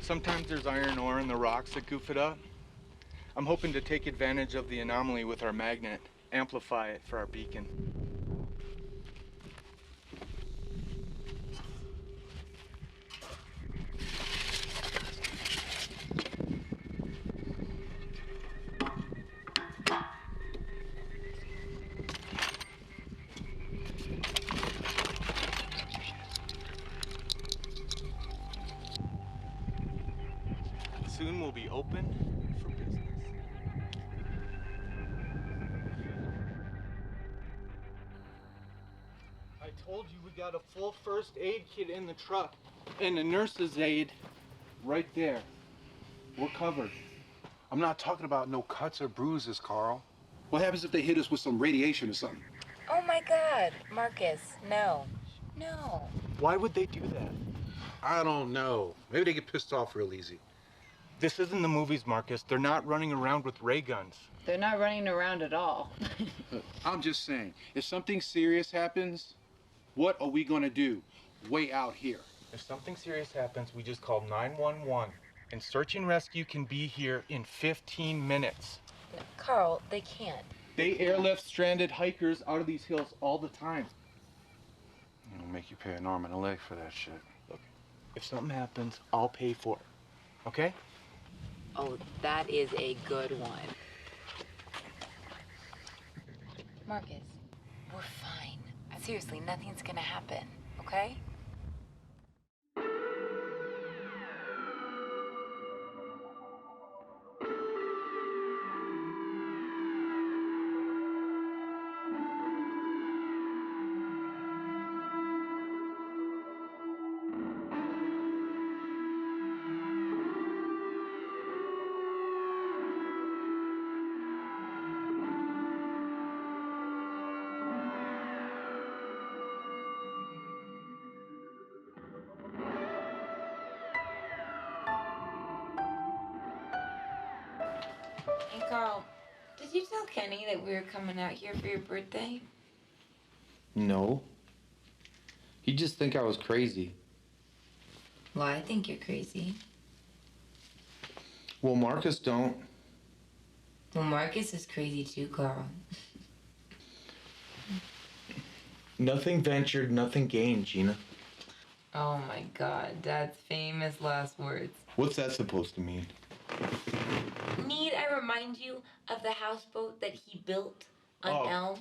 Sometimes there's iron ore in the rocks that goof it up. I'm hoping to take advantage of the anomaly with our magnet, amplify it for our beacon. Soon we'll be open for business. I told you we got a full first aid kit in the truck and a nurse's aid right there. We're covered. I'm not talking about no cuts or bruises, Carl. What happens if they hit us with some radiation or something? Oh my God, Marcus, no. No. Why would they do that? I don't know. Maybe they get pissed off real easy. This isn't the movies, Marcus. They're not running around with ray guns. They're not running around at all. I'm just saying, if something serious happens, what are we gonna do? Way out here. If something serious happens, we just call 911. And search and rescue can be here in 15 minutes. No, Carl, they can't. They airlift stranded hikers out of these hills all the time. It'll make you pay an arm and a leg for that shit. Look, if something happens, I'll pay for it. Okay? Oh, that is a good one. Marcus, we're fine. Seriously, nothing's gonna happen, okay? Hey, Carl, did you tell Kenny that we were coming out here for your birthday? No. He'd just think I was crazy. Well, I think you're crazy. Well, Marcus don't. Well, Marcus is crazy too, Carl. Nothing ventured, nothing gained, Gina. Oh my God, Dad's famous last words. What's that supposed to mean? Need I remind you of the houseboat that he built on Elm?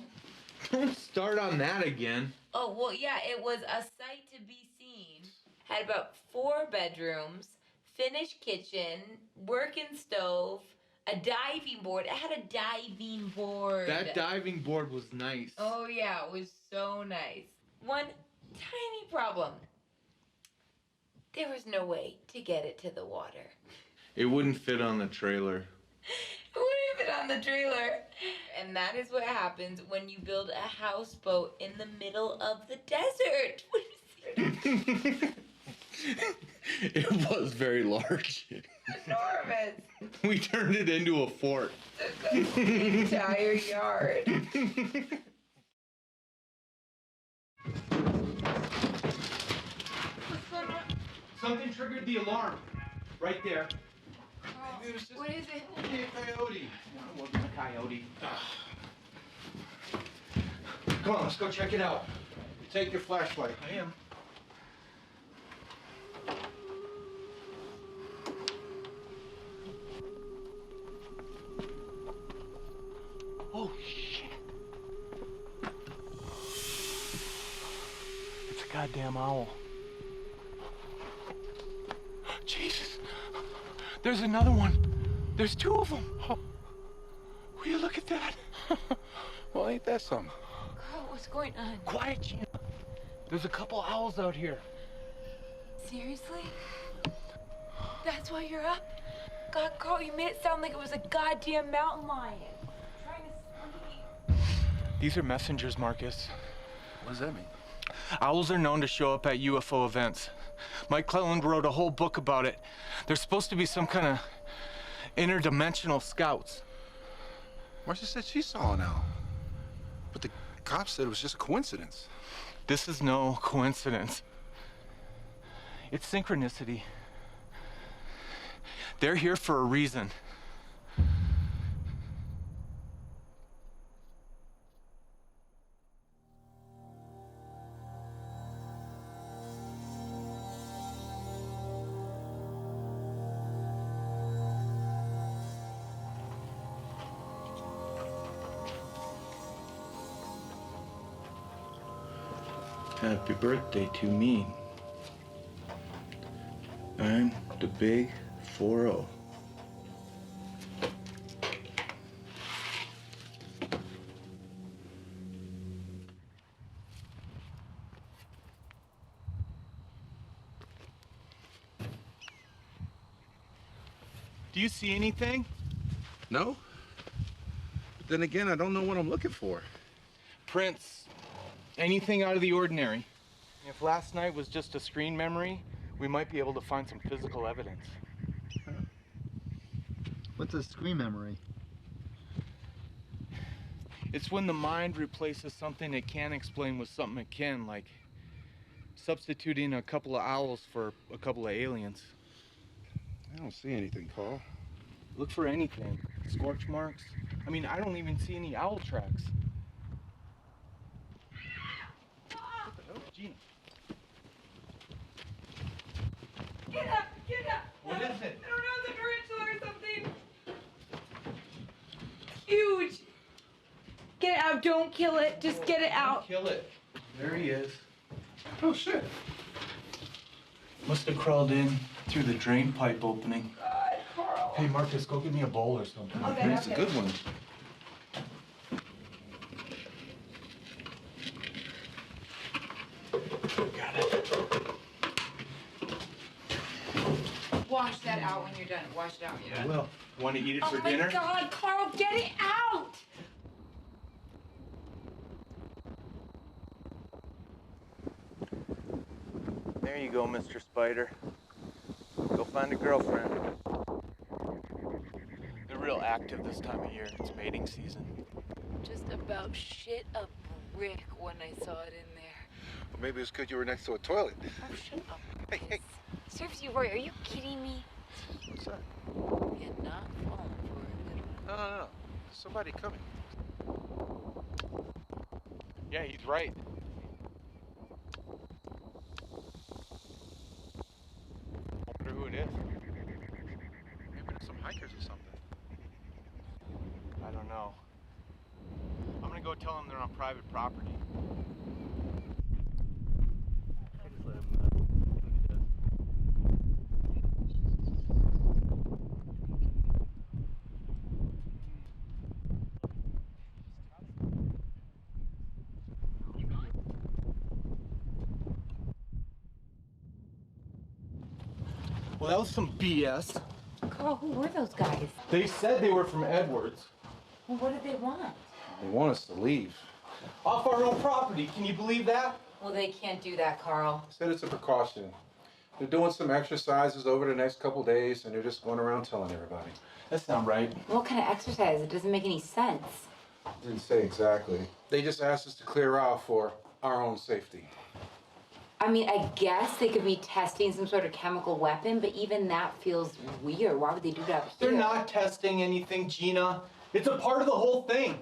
Don't start on that again. Oh, well, yeah, it was a sight to be seen. Had about 4 bedrooms, finished kitchen, working stove, a diving board. It had a diving board. That diving board was nice. Oh, yeah, it was so nice. One tiny problem. There was no way to get it to the water. It wouldn't fit on the trailer. It wouldn't fit on the trailer. And that is what happens when you build a houseboat in the middle of the desert. It was very large. Enormous. We turned it into a fort. The entire yard. What's going on? Something triggered the alarm. Right there. What is it? Maybe a coyote. No, it wasn't a coyote. Come on, let's go check it out. Take your flashlight. I am. Oh, shit. It's a goddamn owl. Jesus. There's another one. There's 2 of them. Oh. Will you look at that? Well, ain't that something? Carl, what's going on? Quiet, Gina. There's a couple owls out here. Seriously? That's why you're up? God, Carl, you made it sound like it was a goddamn mountain lion. Trying to sleep. These are messengers, Marcus. What does that mean? Owls are known to show up at UFO events. Mike Cleland wrote a whole book about it. They're supposed to be some kind of interdimensional scouts. Marcia said she saw an owl. But the cops said it was just a coincidence. This is no coincidence. It's synchronicity. They're here for a reason. Happy birthday to me. I'm the big 4-0. Do you see anything? No? But then again, I don't know what I'm looking for. Prints. Anything out of the ordinary. If last night was just a screen memory, we might be able to find some physical evidence. What's a screen memory? It's when the mind replaces something it can't explain with something it can, like substituting a couple of owls for a couple of aliens. I don't see anything, Carl. Look for anything. Scorch marks. I mean, I don't even see any owl tracks. What the hell? Gina. Get up! Get up! What is it? I don't know, the tarantula or something. Huge. Get it out. Don't kill it. Just get it out. Kill it. There he is. Oh, shit. Must have crawled in through the drain pipe opening. God, Carl. Hey, Marcus, go get me a bowl or something. Okay, That's a good one. Got it. Wash that out when you're done. Wash it out when you're done. Well, want to eat it Oh for my dinner? God, Carl, get it out! There you go, Mr. Spider. Go find a girlfriend. They're real active this time of year. It's mating season. Just about shit a brick when I saw it in there. Well, maybe it's because you were next to a toilet. Oh, shut up. Hey, hey. Serves you right. Are you kidding me? What's that? And not falling for it. No. Somebody coming. Yeah, he's right. I wonder who it is. Maybe there's some hikers or something. I don't know. I'm gonna go tell them they're on private property. Well, that was some BS. Carl, who were those guys? They said they were from Edwards. Well, what did they want? They want us to leave. Off our own property. Can you believe that? Well, they can't do that, Carl. Said it's a precaution. They're doing some exercises over the next couple days, and they're just going around telling everybody. That's not right. What kind of exercise? It doesn't make any sense. Didn't say exactly. They just asked us to clear out for our own safety. I mean, I guess they could be testing some sort of chemical weapon, but even that feels weird. Why would they do that here? They're not testing anything, Gina. It's a part of the whole thing.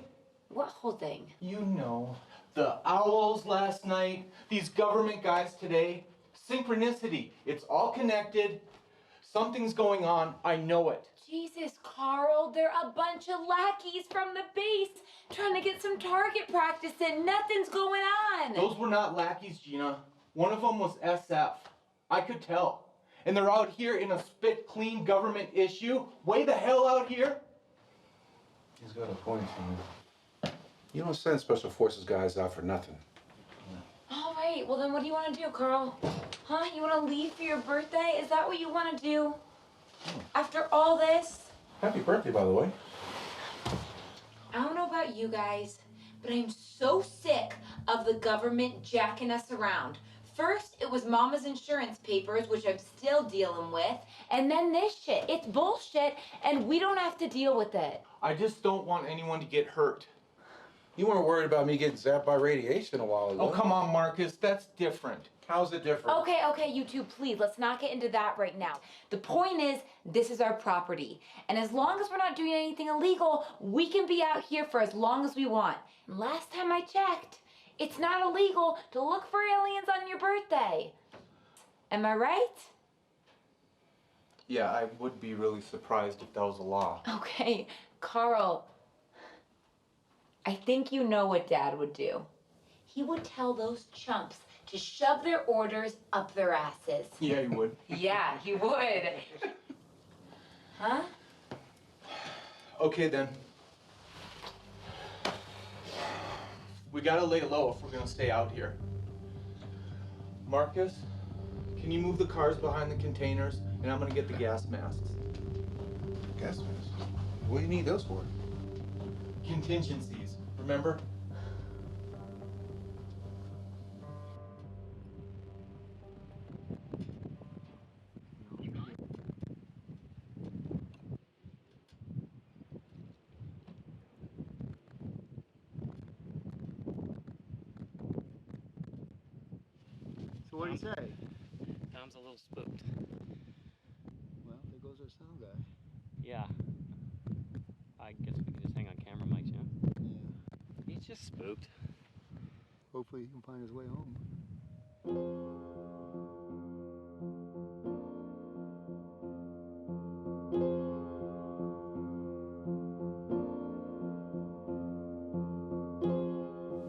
What whole thing? You know, the owls last night, these government guys today. Synchronicity. It's all connected. Something's going on. I know it. Jesus, Carl, they're a bunch of lackeys from the base trying to get some target practice in. Nothing's going on. Those were not lackeys, Gina. One of them was SF. I could tell. And they're out here in a spit clean government issue. Way the hell out here. He's got a point, man. You don't send special forces guys out for nothing. All right, well then what do you want to do, Carl? Huh? You want to leave for your birthday? Is that what you want to do? After all this? Happy birthday, by the way. I don't know about you guys, but I'm so sick of the government jacking us around. First, it was Mama's insurance papers, which I'm still dealing with, and then this shit. It's bullshit, and we don't have to deal with it. I just don't want anyone to get hurt. You weren't worried about me getting zapped by radiation a while ago. Oh, come on, Marcus. That's different. How's it different? Okay, you two, please, let's not get into that right now. The point is, this is our property. And as long as we're not doing anything illegal, we can be out here for as long as we want. And last time I checked, it's not illegal to look for aliens on your birthday. Am I right? Yeah, I would be really surprised if that was a law. Okay, Carl, I think you know what Dad would do. He would tell those chumps to shove their orders up their asses. Yeah, he would. Yeah, he would. Huh? Okay, then. We gotta lay low if we're gonna stay out here. Marcus, can you move the cars behind the containers? And I'm gonna get the gas masks. Gas masks? What do you need those for? Contingencies, remember? he say? Tom's a little spooked. Well, there goes our sound guy. Yeah. I guess we can just hang on camera mics, yeah? Yeah. He's just spooked. Hopefully he can find his way home.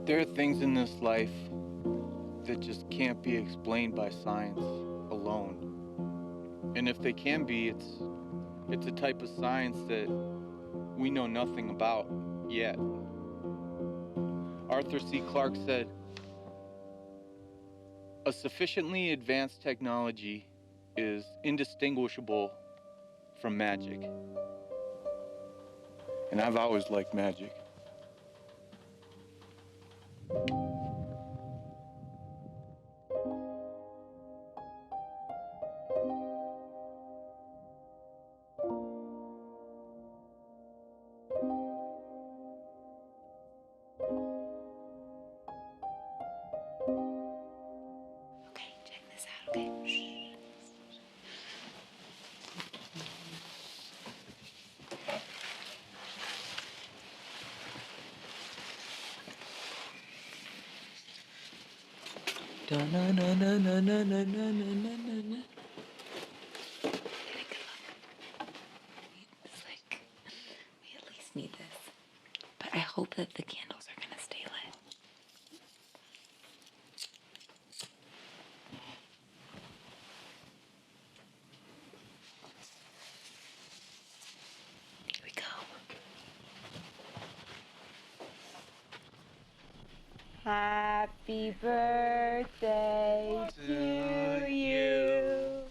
There are things in this life that just can't be explained by science alone. And if they can be, it's a type of science that we know nothing about yet. Arthur C. Clarke said, "A sufficiently advanced technology is indistinguishable from magic." And I've always liked magic. It's like, we at least need this. But I hope that the candles are gonna stay lit. Here we go. Happy birthday to you.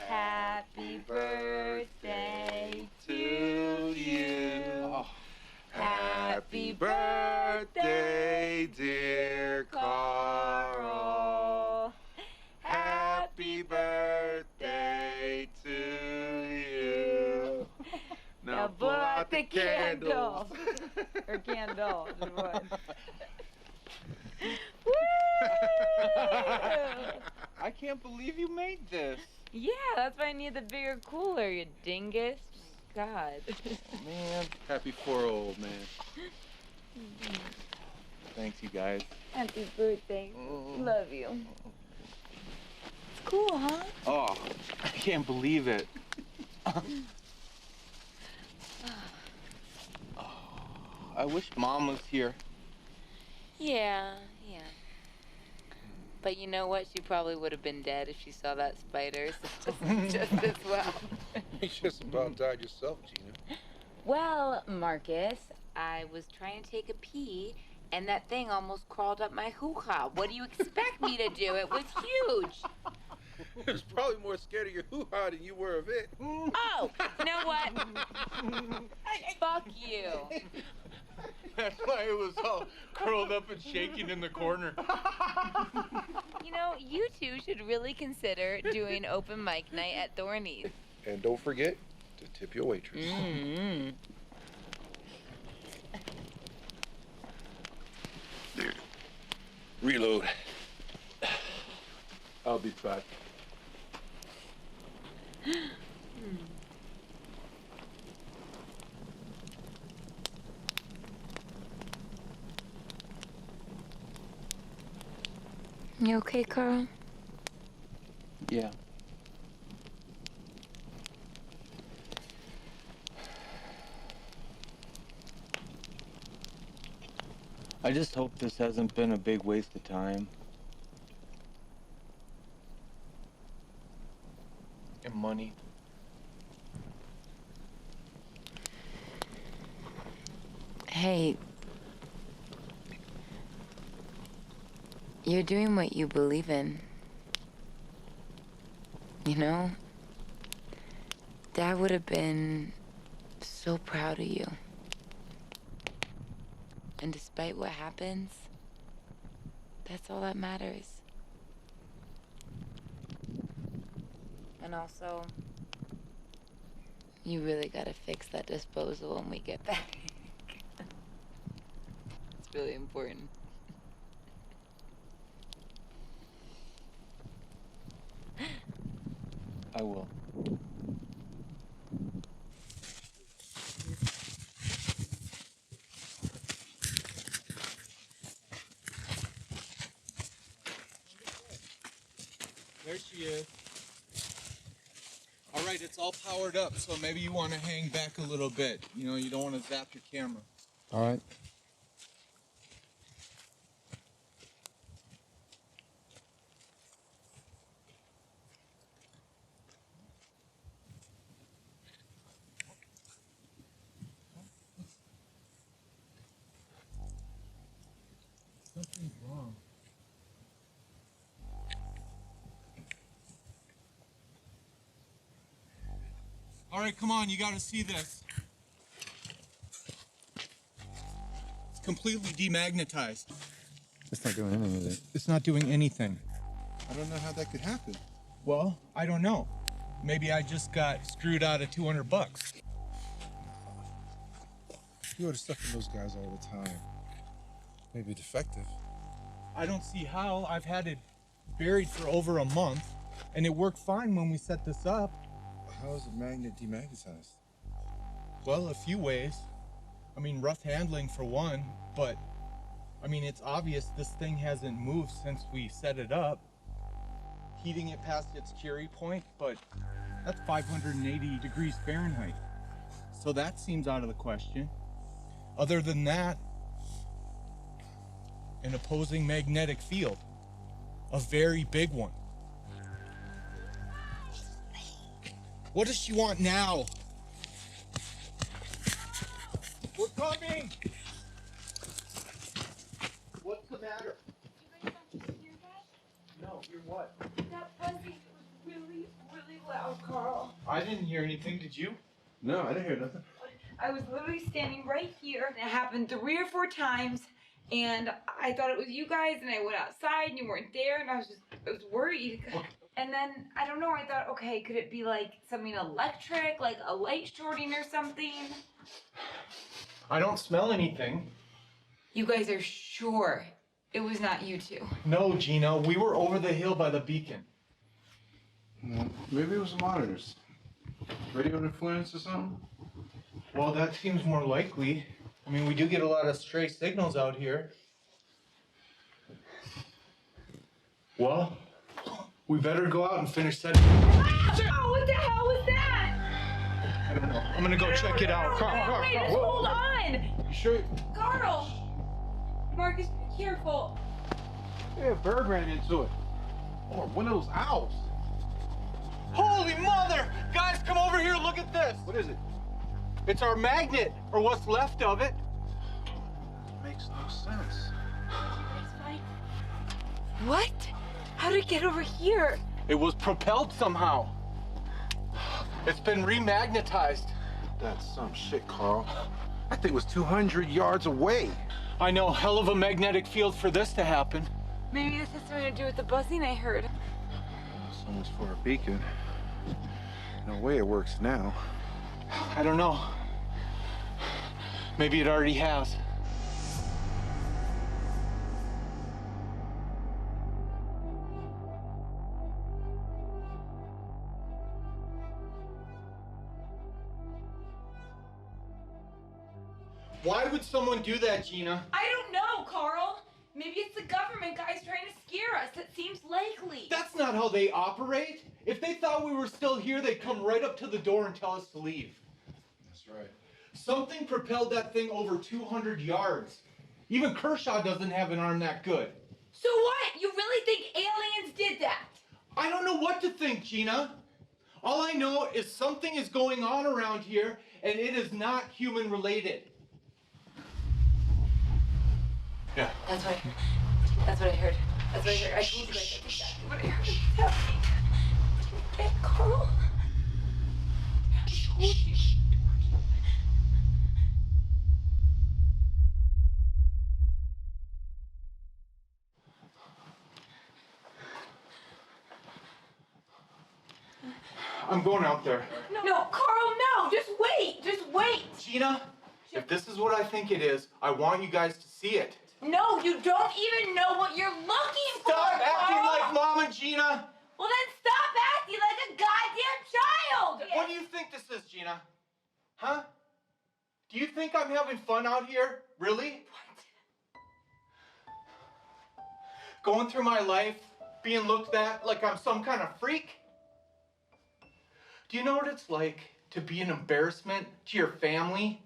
Happy birthday to you. Happy birthday, dear Carl. Happy birthday to you. Now blow out the candles. Or candle, just one. I can't believe you made this. Yeah, that's why I need the bigger cooler, you dingus. God. Man, happy 4-0, man. Thanks, you guys. Happy birthday. Love you. It's cool, huh? Oh, I can't believe it. I wish Mom was here. Yeah. But you know what? She probably would have been dead if she saw that spider, so just as well. You just about died yourself, Gina. Well, Marcus, I was trying to take a pee, and that thing almost crawled up my hoo-ha. What do you expect me to do? It was huge. It was probably more scared of your hoo-ha than you were of it. Oh, you know what? Fuck you. That's why it was all curled up and shaking in the corner. You know, you two should really consider doing open mic night at Thorny's. And don't forget to tip your waitress. Mm-hmm. Reload. I'll be back. You okay, Carl? Yeah. I just hope this hasn't been a big waste of time. And money. Hey, you're doing what you believe in. You know, Dad would have been so proud of you. And despite what happens, that's all that matters. And also, you really gotta fix that disposal when we get back. It's really important. I will. There she is. All right, it's all powered up, so maybe you want to hang back a little bit. You know, you don't want to zap your camera. All right. Something's wrong. All right, come on, you gotta see this. It's completely demagnetized. It's not doing anything with it. It's not doing anything. I don't know how that could happen. Well, I don't know. Maybe I just got screwed out of 200 bucks. You order stuff from those guys all the time. Maybe defective. I don't see how. I've had it buried for over a month, and it worked fine when we set this up. How is a magnet demagnetized? Well, a few ways. I mean, rough handling for one, but I mean, it's obvious this thing hasn't moved since we set it up. Heating it past its Curie point, but that's 580 degrees Fahrenheit. So that seems out of the question. Other than that, an opposing magnetic field, a very big one. What does she want now? We're coming! What's the matter? You guys don't hear that? No, hear what? That buzzing was really, really loud, Carl. I didn't hear anything, did you? No, I didn't hear nothing. I was literally standing right here, and it happened 3 or 4 times, and I thought it was you guys, and I went outside, and you weren't there, and I was worried. And then, I don't know, I thought, okay, could it be like something electric, like a light shorting or something? I don't smell anything. You guys are sure it was not you two? No, Gina, we were over the hill by the beacon. No, maybe it was the monitors. Radio interference or something? Well, that seems more likely. I mean, we do get a lot of stray signals out here. Well, we better go out and finish setting. Oh, what the hell was that? I don't know. I'm gonna go check it out. Wait, just hold on! You sure? Carl! Marcus, be careful. Yeah, a bird ran into it. Or one of those owls. Holy mother! Guys, come over here, look at this! What is it? It's our magnet, or what's left of it. Makes no sense. What? How did it get over here? It was propelled somehow. It's been remagnetized. That's some shit, Carl. That thing was 200 yards away. I know, hell of a magnetic field for this to happen. Maybe this has something to do with the buzzing I heard. So much for a beacon. No way it works now. I don't know. Maybe it already has. Why would someone do that, Gina? I don't know, Carl. Maybe it's the government guys trying to scare us. That seems likely. That's not how they operate. If they thought we were still here, they'd come right up to the door and tell us to leave. That's right. Something propelled that thing over 200 yards. Even Kershaw doesn't have an arm that good. So what? You really think aliens did that? I don't know what to think, Gina. All I know is something is going on around here, and it is not human related. Yeah. That's what I heard. That's what I heard. I told you guys that's exactly what I heard. It's happening. Hey, Carl. I told you. I'm going out there. No, Carl, no. Just wait. Just wait. Gina, if this is what I think it is, I want you guys to see it. No, you don't even know what you're looking for. Stop acting Carl. like Mom and Gina. Well, then stop acting like a goddamn child! What do you think this is, Gina? Huh? Do you think I'm having fun out here? Really? What? Going through my life, being looked at like I'm some kind of freak? Do you know what it's like to be an embarrassment to your family?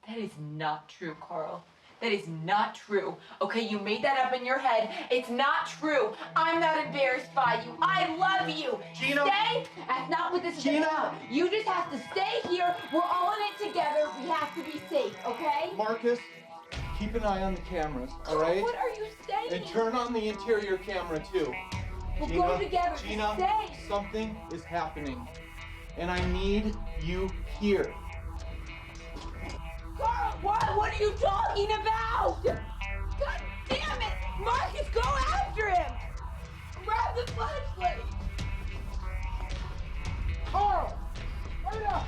That is not true, Carl. That is not true. Okay, you made that up in your head. It's not true. I'm not embarrassed by you. I love you. Gina. Stay. That's not what this is about. You just have to stay here. We're all in it together. We have to be safe, okay? Marcus, keep an eye on the cameras, all right? What are you saying? And turn on the interior camera too. We'll Gina, go together. Gina, Stay. something is happening, and I need you here. Carl, what are you talking about? God damn it! Marcus, go after him! Grab the flashlight! Carl! Wait up!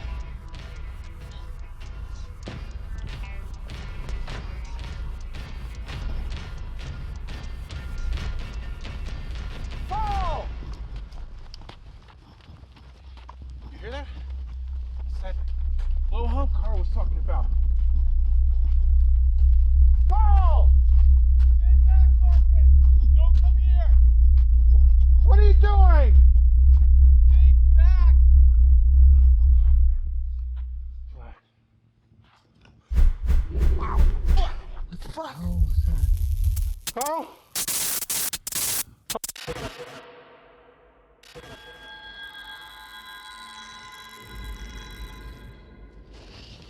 Carl! You hear that? It's that low hum Carl was talking about. Carl! Stay back, Marcus! Don't come here! What are you doing? Stay back! Wow. What the fuck? Oh, what's that? Carl?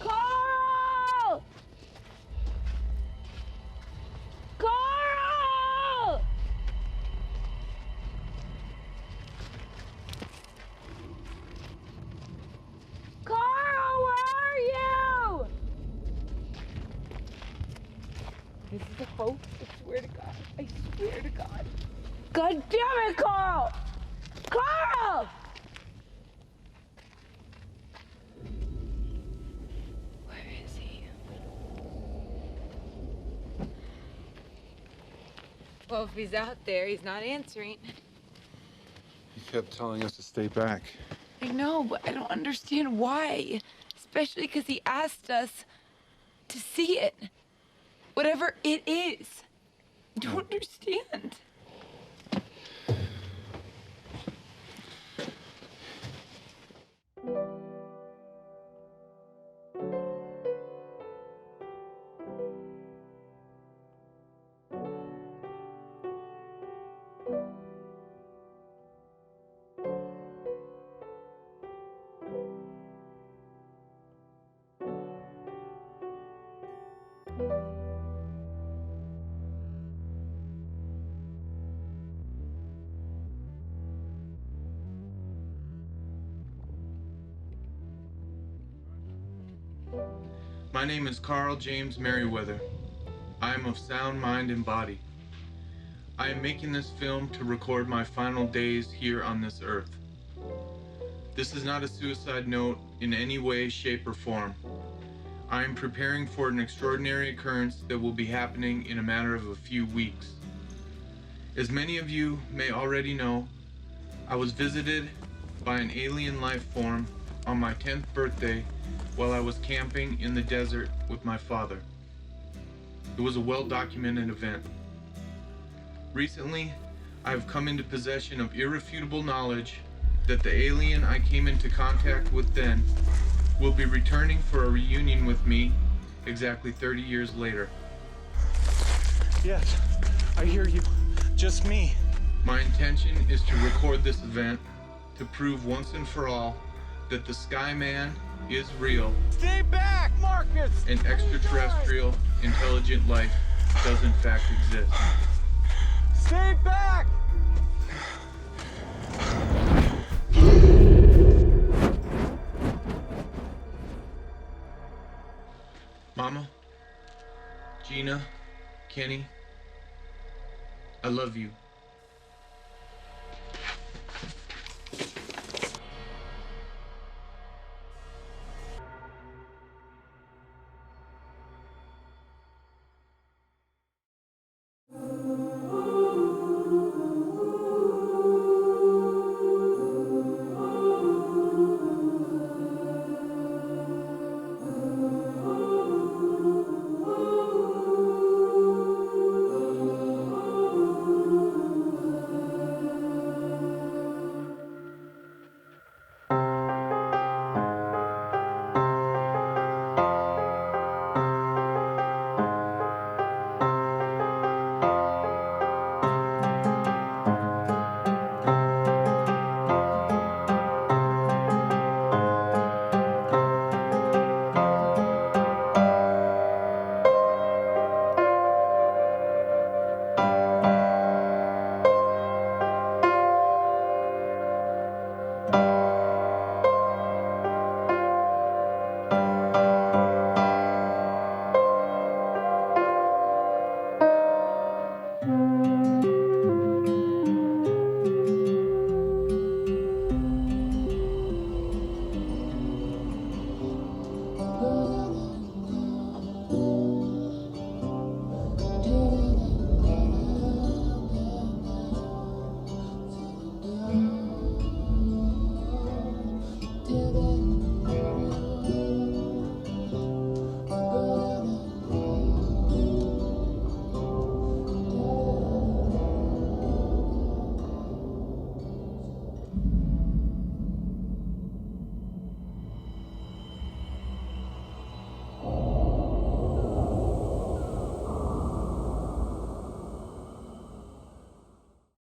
Carl! Carl! Carl, where are you? This is a hoax. I swear to God. I swear to God. God damn it, Carl! Carl! Where is he? Well, if he's out there, he's not answering. He kept telling us to stay back. I know, but I don't understand why. Especially because he asked us to see it. Whatever it is. I don't understand. My name is Carl James Merryweather. I am of sound mind and body. I am making this film to record my final days here on this earth. This is not a suicide note in any way, shape, or form. I am preparing for an extraordinary occurrence that will be happening in a matter of a few weeks. As many of you may already know, I was visited by an alien life form on my 10th birthday while I was camping in the desert with my father. It was a well-documented event. Recently, I have come into possession of irrefutable knowledge that the alien I came into contact with then will be returning for a reunion with me exactly 30 years later. Yes, I hear you. Just me. My intention is to record this event to prove once and for all that the Skyman is real. Stay back, Marcus! And extraterrestrial intelligent life does in fact exist. Stay back! Mama, Gina, Kenny, I love you.